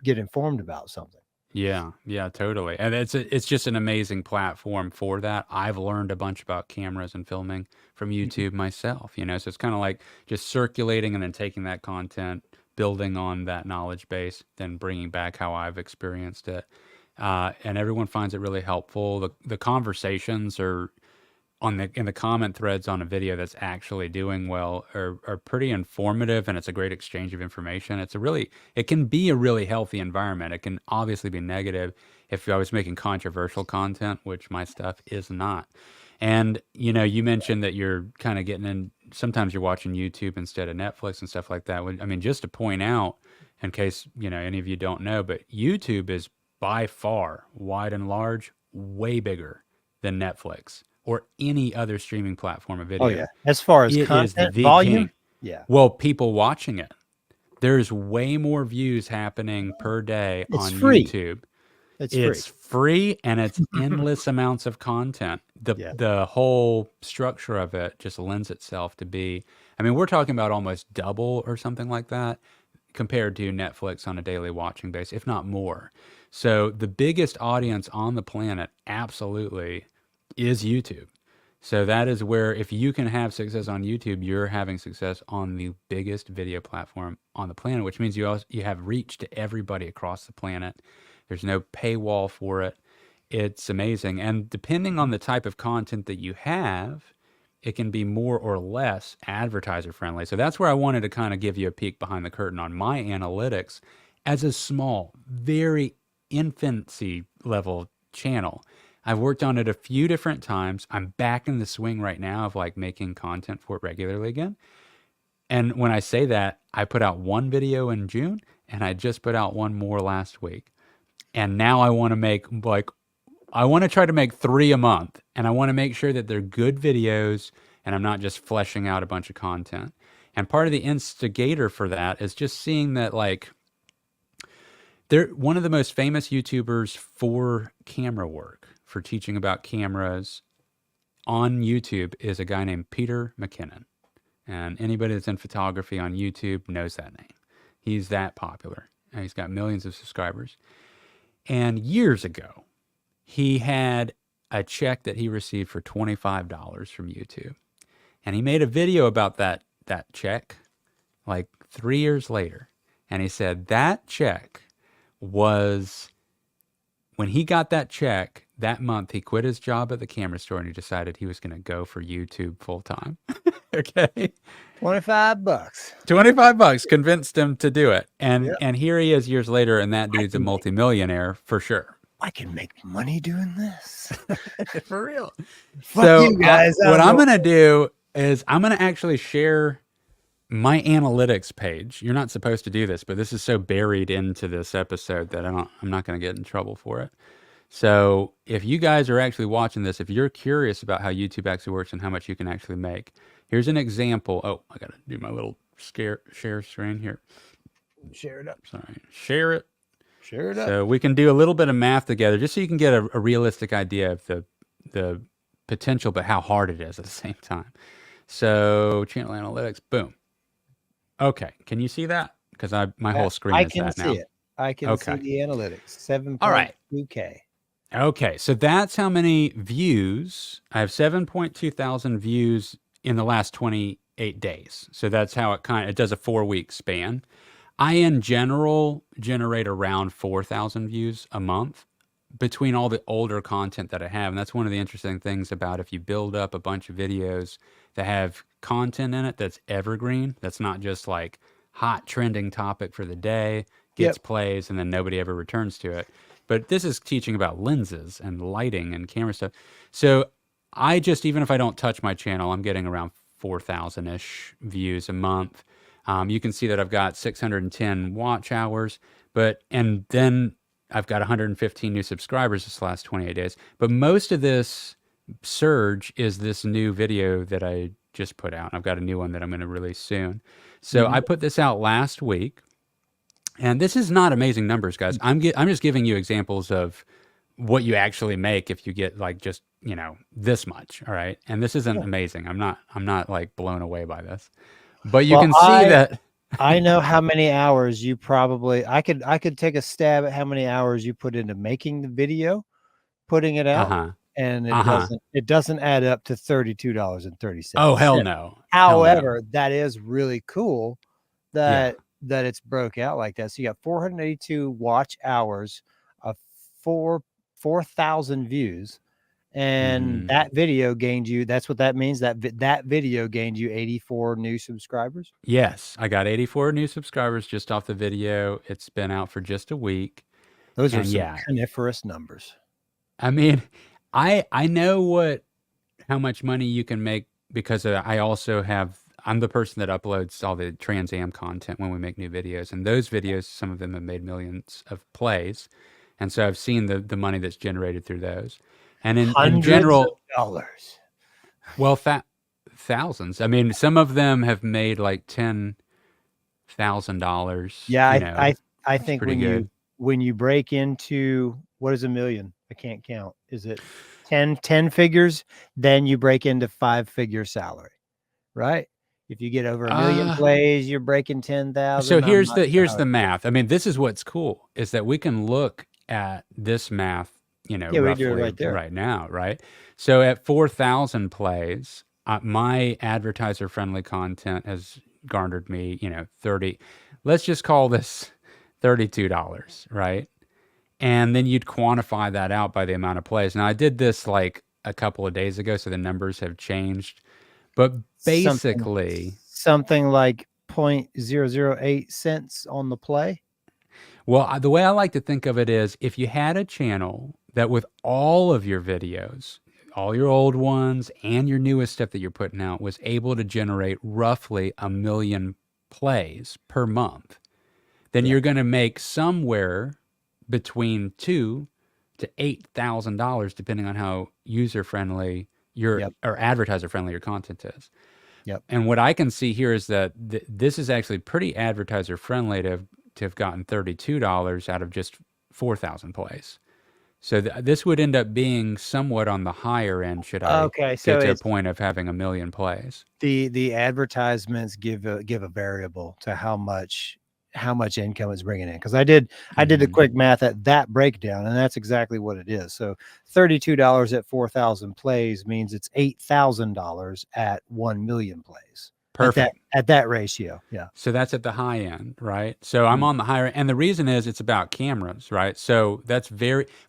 get informed about something. Yeah, totally. And it's just an amazing platform for that. I've learned a bunch about cameras and filming from YouTube myself, you know, so it's kind of like just circulating and then taking that content, building on that knowledge base, then bringing back how I've experienced it. And everyone finds it really helpful. The conversations are in the comment threads on a video that's actually doing well are pretty informative, and it's a great exchange of information. It can be a really healthy environment. It can obviously be negative if I was making controversial content, which my stuff is not. And, you know, you mentioned that you're kind of getting in, sometimes you're watching YouTube instead of Netflix and stuff like that. I mean, just to point out, in case, you know, any of you don't know, but YouTube is by far, wide and large, way bigger than Netflix or any other streaming platform of video. Oh yeah, as far as content volume, yeah. Well, people watching it, there's way more views happening per day on YouTube. It's free, and it's endless amounts of content. The whole structure of it just lends itself to be. I mean, we're talking about almost double or something like that compared to Netflix on a daily watching base, if not more. So the biggest audience on the planet, absolutely, is YouTube. So that is where, if you can have success on YouTube, you're having success on the biggest video platform on the planet, which means you have reach to everybody across the planet. There's no paywall for it. It's amazing. And depending on the type of content that you have, it can be more or less advertiser friendly. So that's where I wanted to kind of give you a peek behind the curtain on my analytics as a small, very infancy level channel. I've worked on it a few different times. I'm back in the swing right now of like making content for it regularly again. And when I say that, I put out one video in June, and I just put out one more last week. And now I want to try to make 3 a month, and I want to make sure that they're good videos and I'm not just fleshing out a bunch of content. And part of the instigator for that is just seeing that, like, they're one of the most famous YouTubers for camera work, for teaching about cameras on YouTube, is a guy named Peter McKinnon. And anybody that's in photography on YouTube knows that name. He's that popular. And he's got millions of subscribers. And years ago, he had a check that he received for $25 from YouTube. And he made a video about that check like 3 years later. And he said that check was, when he got that check that month, he quit his job at the camera store and he decided he was going to go for YouTube full time. Okay. $25. $25 convinced him to do it. And here he is years later, and that dude's a multimillionaire for sure. I can make money doing this. For real. Fuck so you guys. What I'm going to do is I'm going to actually share my analytics page. You're not supposed to do this, but this is so buried into this episode that I'm not going to get in trouble for it. So if you guys are actually watching this, if you're curious about how YouTube actually works and how much you can actually make, here's an example. Oh, I got to do my little share screen here. Share it up. Sorry. Share it. Share it up. So we can do a little bit of math together just so you can get a realistic idea of the potential, but how hard it is at the same time. So channel analytics, boom. Okay. Can you see that? Because my whole screen I is can that see now. it. I can see Okay. the analytics. All right. 7.2K. Okay. So that's how many views. I have 7.2 thousand views in the last 28 days. So that's how it does a 4-week span. I, in general, generate around 4,000 views a month between all the older content that I have. And that's one of the interesting things about if you build up a bunch of videos that have content in it that's evergreen, that's not just like hot trending topic for the day, gets Yep. plays, and then nobody ever returns to it. But this is teaching about lenses and lighting and camera stuff. So I just, even if I don't touch my channel, I'm getting around 4,000-ish views a month. You can see that I've got 610 watch hours, and then I've got 115 new subscribers this last 28 days. But most of this surge is this new video that I just put out. I've got a new one that I'm going to release soon. So I put this out last week, and this is not amazing numbers, guys. I'm just giving you examples of what you actually make if you get like just, this much. All right. And this isn't amazing. I'm not like blown away by this. But you can see that I know how many hours you probably I could take a stab at how many hours you put into making the video, putting it out, and it doesn't add up to $32.37. Oh, hell no. However, that is really cool that it's broke out like that. So you got 482 watch hours of 4,000 views. And that video gained you, that's what that means, that video gained you 84 new subscribers? Yes, I got 84 new subscribers just off the video. It's been out for just a week. Those are some coniferous numbers. I mean, I know how much money you can make because I'm the person that uploads all the Trans Am content when we make new videos. And those videos, some of them have made millions of plays. And so I've seen the money that's generated through those. And in general, of dollars. Well, thousands. I mean, some of them have made like $10,000. Yeah, I think when you break into, what is a million? I can't count. Is it 10 figures? Then you break into 5-figure salary, right? If you get over 1 million plays, you're breaking 10,000. So here's the math. I mean, this is what's cool is that we can look at this math, roughly we do it right there. Right now, right? So at 4,000 plays, my advertiser-friendly content has garnered me, 30. Let's just call this $32, right? And then you'd quantify that out by the amount of plays. Now I did this like a couple of days ago, so the numbers have changed. But basically, something like 0.008 cents on the play. Well, the way I like to think of it is if you had a channel that with all of your videos, all your old ones and your newest stuff that you're putting out was able to generate roughly 1 million plays per month, then you're going to make somewhere between $2,000 to $8,000, depending on how user-friendly or advertiser-friendly your content is. Yep. And what I can see here is that this is actually pretty advertiser-friendly to have gotten $32 out of just 4,000 plays. So this would end up being somewhat on the higher end should I get to a point of having 1 million plays. The advertisements give a variable to how much income it's bringing in, because I did the quick math at that breakdown, and that's exactly what it is. So $32 at 4,000 plays means it's $8,000 at 1 million plays. Perfect. At that ratio. Yeah. So that's at the high end, right? So I'm on the higher end. And the reason is it's about cameras, right? So that's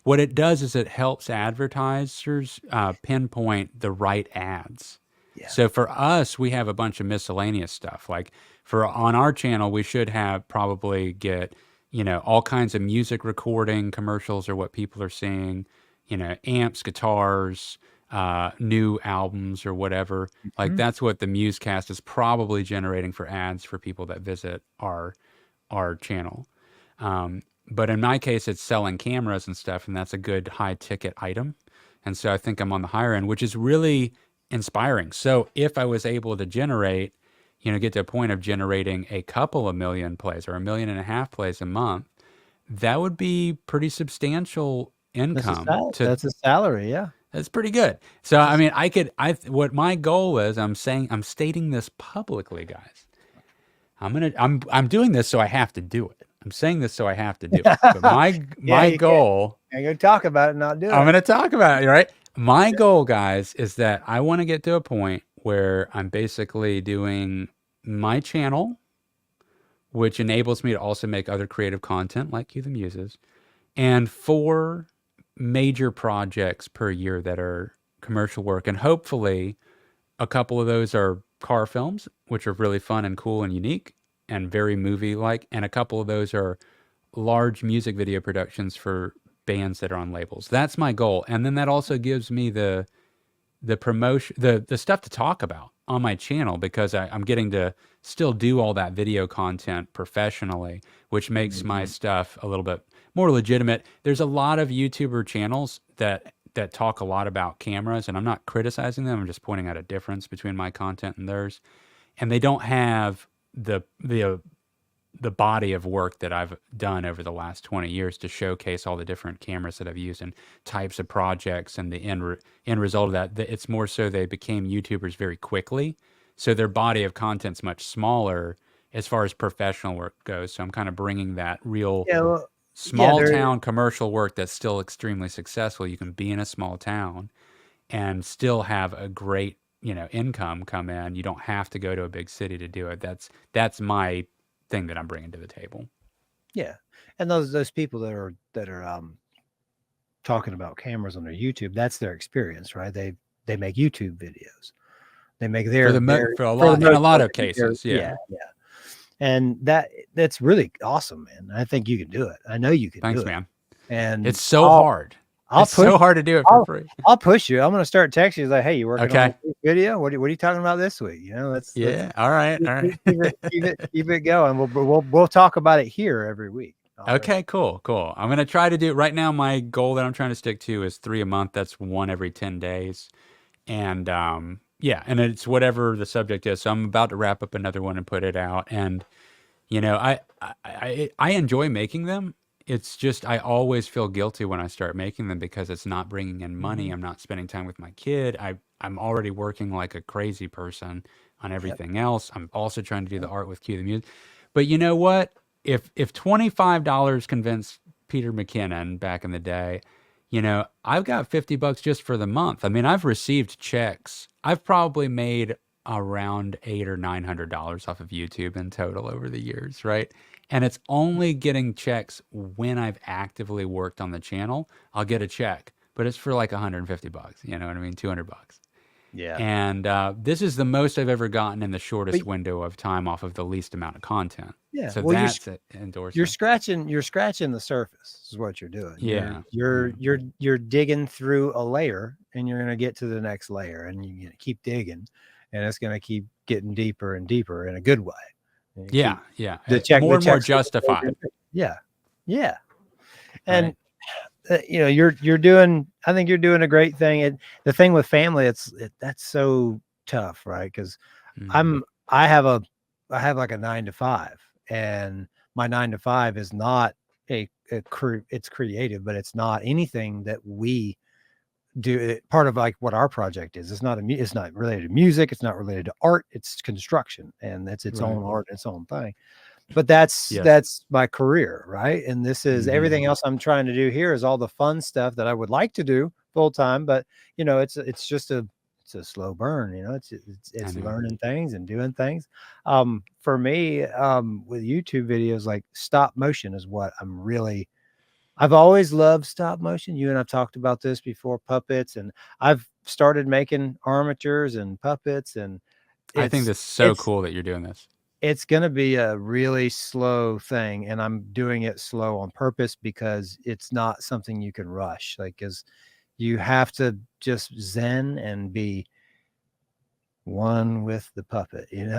what it does is it helps advertisers pinpoint the right ads. Yeah. So for us, we have a bunch of miscellaneous stuff. Like on our channel, we should probably get, all kinds of music recording commercials are what people are seeing, amps, guitars, new albums or whatever. Like that's what the MuseCast is probably generating for ads for people that visit our channel. But in my case, it's selling cameras and stuff, and that's a good high ticket item. And so I think I'm on the higher end, which is really inspiring. So if I was able to generate, get to a point of generating a couple of million plays or 1.5 million plays a month, that would be pretty substantial income. That's a salary. Yeah. That's pretty good. So, I mean, what my goal is, I'm stating this publicly, guys. I'm doing this so I have to do it. I'm saying this so I have to do it. But my you goal, can't go talk about it and not do I'm it. going to talk about it, right? My goal, guys, is that I want to get to a point where I'm basically doing my channel, which enables me to also make other creative content like Cue the Muses, and 4 major projects per year that are commercial work. And hopefully a couple of those are car films, which are really fun and cool and unique and very movie-like. And a couple of those are large music video productions for bands that are on labels. That's my goal. And then that also gives me the promotion, the stuff to talk about on my channel, because I'm getting to still do all that video content professionally, which makes my stuff a little bit more legitimate. There's a lot of YouTuber channels that talk a lot about cameras, and I'm not criticizing them. I'm just pointing out a difference between my content and theirs. And they don't have the body of work that I've done over the last 20 years to showcase all the different cameras that I've used and types of projects and the end result of that. It's more so they became YouTubers very quickly. So their body of content's much smaller as far as professional work goes. So I'm kind of bringing that real small town commercial work that's still extremely successful. You can be in a small town and still have a great, income come in. You don't have to go to a big city to do it. That's my thing that I'm bringing to the table. Yeah, and those people that are talking about cameras on their YouTube, that's their experience, right? They make YouTube videos. They make their in a lot of cases, yeah. And that's really awesome, man. I think you can do it. I know you can. Thanks, do it. man. And it's so hard. It's so hard to do it for free. I'll push you. I'm going to start texting you like, "Hey, you working okay. on this video? What are you talking about this week?" Let's all right. Keep it going. We'll talk about it here every week. Okay, cool. I'm going to try to do it right now. My goal that I'm trying to stick to is 3 a month. That's 1 every 10 days. And and it's whatever the subject is. So I'm about to wrap up another one and put it out. And I enjoy making them. It's just I always feel guilty when I start making them because it's not bringing in money. I'm not spending time with my kid. I'm already working like a crazy person on everything else. I'm also trying to do the art with Cue the Music. But you know what? If $25 convinced Peter McKinnon back in the day, I've got $50 just for the month. I mean, I've received checks. I've probably made around $800 or $900 off of YouTube in total over the years, right? And it's only getting checks when I've actively worked on the channel. I'll get a check, but it's for like $150. You know what I mean? $200. Yeah. And this is the most I've ever gotten in the shortest window of time off of the least amount of content. Yeah. So that's an endorsement. You're scratching the surface is what you're doing. Yeah. You're digging through a layer and you're going to get to the next layer and you're going to keep digging and it's going to keep getting deeper and deeper in a good way. Yeah. More and more justified. Yeah. And you're doing. I think you're doing a great thing. The thing with family, that's so tough, right? Because I have like a 9 to 5, and my 9 to 5 is not it's creative, but it's not anything that we do. Part of like what our project is. It's not related to music. It's not related to art. It's construction, and that's its own art, its own thing. But that's my career, right? And this is everything else I'm trying to do here is all the fun stuff that I would like to do full time, but it's just a slow burn. It's learning things and doing things. For me, with YouTube videos, like stop motion is what I've always loved stop motion. You and I've talked about this before, puppets, and I've started making armatures and puppets, and I think this is so cool that you're doing this. It's going to be a really slow thing, and I'm doing it slow on purpose because it's not something you can rush. Like, because you have to just zen and be one with the puppet, and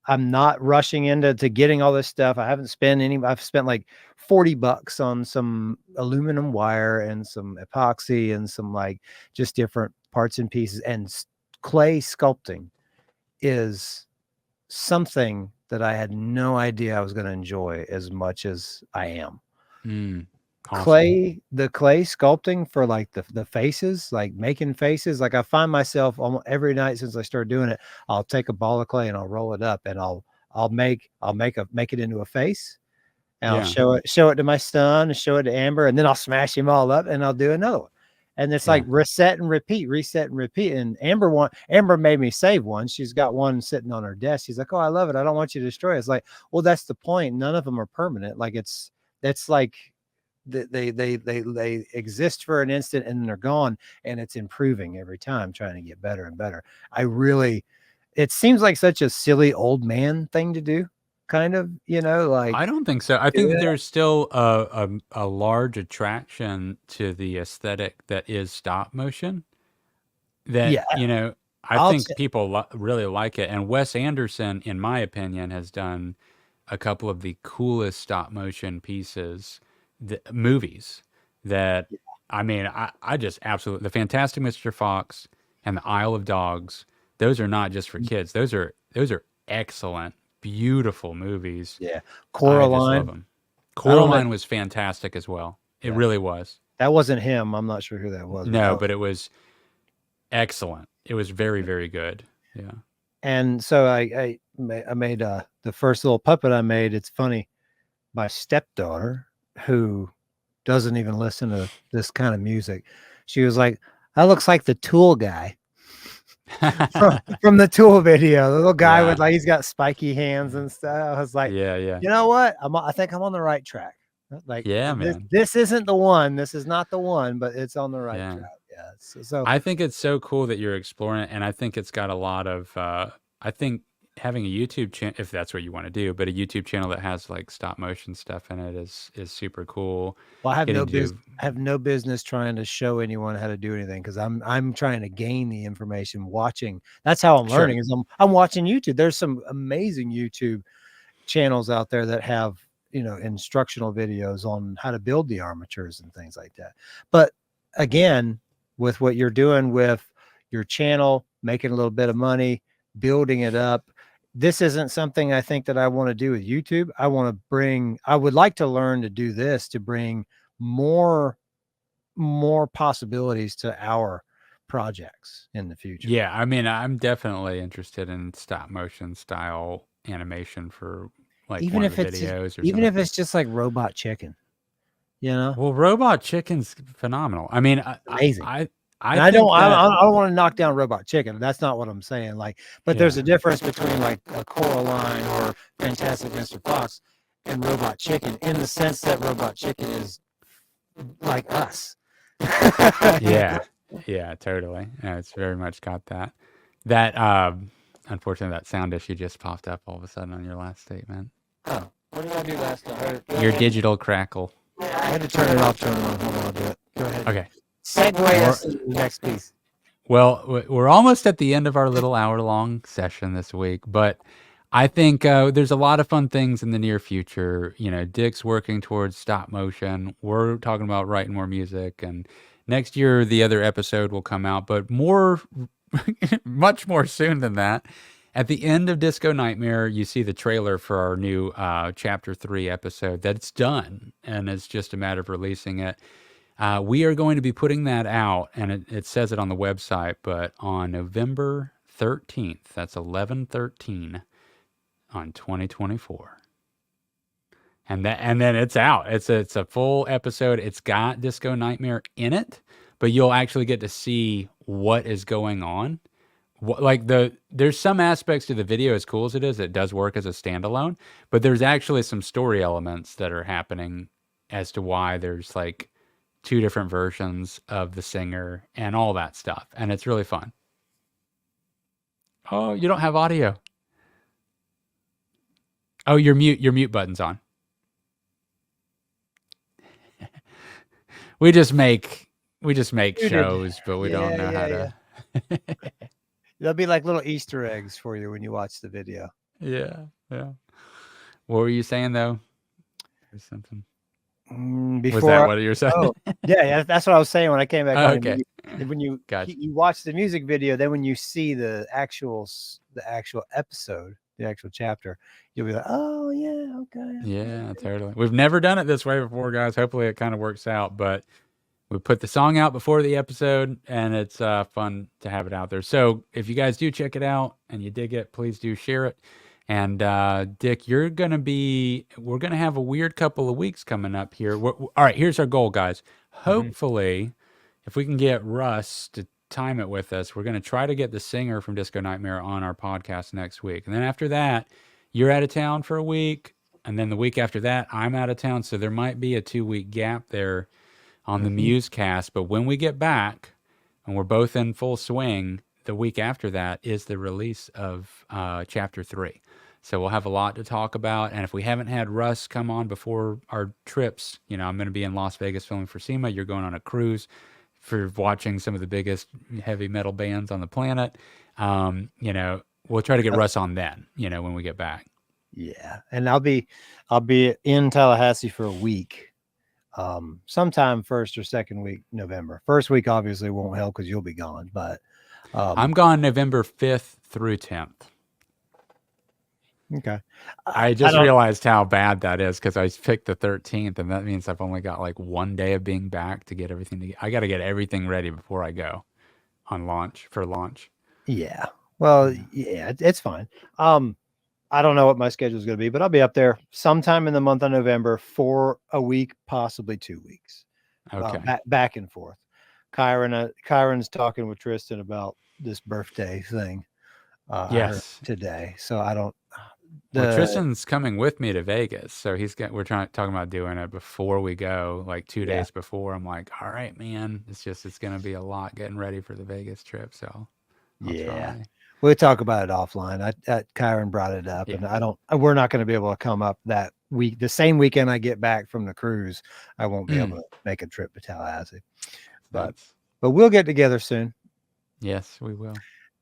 I'm not rushing into getting all this stuff. I've spent like $40 on some aluminum wire and some epoxy and some like just different parts and pieces, and clay sculpting is something that I had no idea I was going to enjoy as much as I am. Awesome. the clay sculpting for like the faces, like making faces. Like I find myself almost every night since I started doing it, I'll take a ball of clay and I'll roll it up and make it into a face, and I'll Yeah. show it to my son and show it to Amber, and then I'll smash him all up and I'll do another one. And it's Yeah. like reset and repeat. And Amber made me save one. She's got one sitting on her desk. She's like, "Oh, I love it. I don't want you to destroy it." It's like, well, that's the point. None of them are permanent. Like that's like they exist for an instant and then they're gone, and it's improving every time, trying to get better and better. It seems like such a silly old man thing to do, kind of, like I don't think so. I think that yeah, there's still a large attraction to the aesthetic that is stop motion. That, yeah. I I'll think people really like it. And Wes Anderson, in my opinion, has done a couple of the coolest stop motion movies that, I mean, I just absolutely, The Fantastic Mr. Fox and The Isle of Dogs, those are not just for kids. Those are excellent, beautiful movies. Yeah, I just love Coraline. them. I don't know. Coraline was fantastic as well. It Yeah. really was. That wasn't him. I'm not sure who that was. No, but it was excellent. It was very, very good. Yeah. And so I made the first little puppet I made. It's funny. My stepdaughter, who doesn't even listen to this kind of music, she was like, "That looks like the Tool guy from the Tool video. The little guy with he's got spiky hands and stuff." I was like, yeah. you know what? I think I'm on the right track. Like, Yeah, this, man. this isn't the one. This is not the one, but it's on the right track. Yeah. So I think it's so cool that you're exploring it, and I think it's got a lot of. I think having a YouTube channel, if that's what you want to do, but a YouTube channel that has like stop motion stuff in it is super cool. Well, I have no business trying to show anyone how to do anything, because I'm trying to gain the information watching. That's how I'm learning. Is I'm watching YouTube. There's some amazing YouTube channels out there that have instructional videos on how to build the armatures and things like that. But again, with what you're doing with your channel, making a little bit of money, building it up, this isn't something I think that I want to do with YouTube. I would like to learn to do this to bring more possibilities to our projects in the future. Yeah, I mean, I'm definitely interested in stop motion style animation for like Even if it's videos if it's just like Robot Chicken, Well, Robot Chicken's phenomenal. I mean, amazing. I don't want to knock down Robot Chicken. That's not what I'm saying. Like, but there's a difference between like a Coraline or Fantastic Mr. Fox and Robot Chicken, in the sense that Robot Chicken is like us. Yeah, totally. Yeah, it's very much got that. Unfortunately, that sound issue just popped up all of a sudden on your last statement. Oh, what did I do last time? Your digital crackle. I had to turn it off, turn it on. Hold on, I'll do it. Go ahead. Okay. Segue us to the next piece. Well, we're almost at the end of our little hour-long session this week, but I think there's a lot of fun things in the near future. Dick's working towards stop motion. We're talking about writing more music, and next year the other episode will come out, but much more soon than that. At the end of Disco Nightmare, you see the trailer for our new Chapter 3 episode that's done, and it's just a matter of releasing it. We are going to be putting that out, and it says it on the website, but on November 13th, that's 11/13 on 2024. And then it's out. It's a full episode. It's got Disco Nightmare in it, but you'll actually get to see what is going on. There's some aspects to the video, as cool as it is, it does work as a standalone, but there's actually some story elements that are happening as to why there's like 2 different versions of the singer and all that stuff. And it's really fun. Oh, you don't have audio. Oh, your mute button's on. We just make shows, but we don't know how to. There'll be like little Easter eggs for you when you watch the video. Yeah. What were you saying though? There's something. Was that what you were saying? Oh, yeah, that's what I was saying when I came back. Okay. When you Gotcha. you watch the music video, then when you see the actual episode, the actual chapter, you'll be like, oh yeah, okay. Yeah, totally. We've never done it this way before, guys. Hopefully it kind of works out, but we put the song out before the episode, and it's fun to have it out there. So if you guys do check it out and you dig it, please do share it. And Dick, we're going to have a weird couple of weeks coming up here. All right, here's our goal, guys. Hopefully, if we can get Russ to time it with us, we're going to try to get the singer from Disco Nightmare on our podcast next week. And then after that, you're out of town for a week. And then the week after that, I'm out of town. So there might be a 2-week gap there on the MuseCast. But when we get back and we're both in full swing, the week after that is the release of Chapter 3. So we'll have a lot to talk about. And if we haven't had Russ come on before our trips, I'm going to be in Las Vegas filming for SEMA. You're going on a cruise for watching some of the biggest heavy metal bands on the planet. We'll try to get Russ on then, when we get back. Yeah. And I'll be in Tallahassee for a week. Sometime first or second week, November. First week obviously won't help because you'll be gone, but I'm gone November 5th through 10th. Okay. I just realized how bad that is because I picked the 13th, and that means I've only got like 1 day of being back to get everything. I got to get everything ready before I go on launch. Yeah. Well, yeah, it's fine. I don't know what my schedule is going to be, but I'll be up there sometime in the month of November for a week, possibly 2 weeks. Okay. Back and forth. Kyron's talking with Tristan about this birthday thing. Yes. Today. So I don't. Tristan's coming with me to Vegas, so we're talking about doing it before we go, like 2 days before. I'm like, all right, man, it's going to be a lot getting ready for the Vegas trip. So I'll try. We'll talk about it offline. Kyron brought it up, and we're not going to be able to come up that week. The same weekend I get back from the cruise, I won't be able to make a trip to Tallahassee, but we'll get together soon. Yes, we will.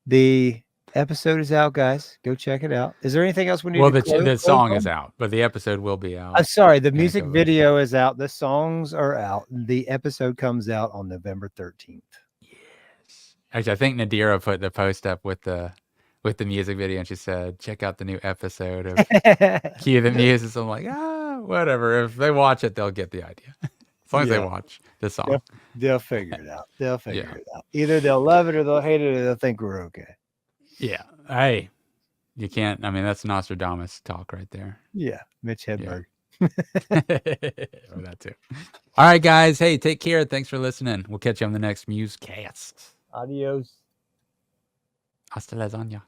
The episode is out, guys. Go check it out. Is there anything else we need? Well, the song is out, but the episode will be out. I'm sorry, the music video is out. The songs are out. The episode comes out on November 13th. Yes. Actually, I think Nadira put the post up with the music video, and she said, "Check out the new episode of Key of the Muses." I'm like, whatever. If they watch it, they'll get the idea. As long as they watch the song, they'll figure it out. They'll figure it out. Either they'll love it or they'll hate it, or they'll think we're okay. Yeah. Hey, you can't. I mean, that's Nostradamus talk right there. Yeah. Mitch Hedberg. Or that too. All right, guys. Hey, take care. Thanks for listening. We'll catch you on the next MuseCast. Adios. Hasta lasagna.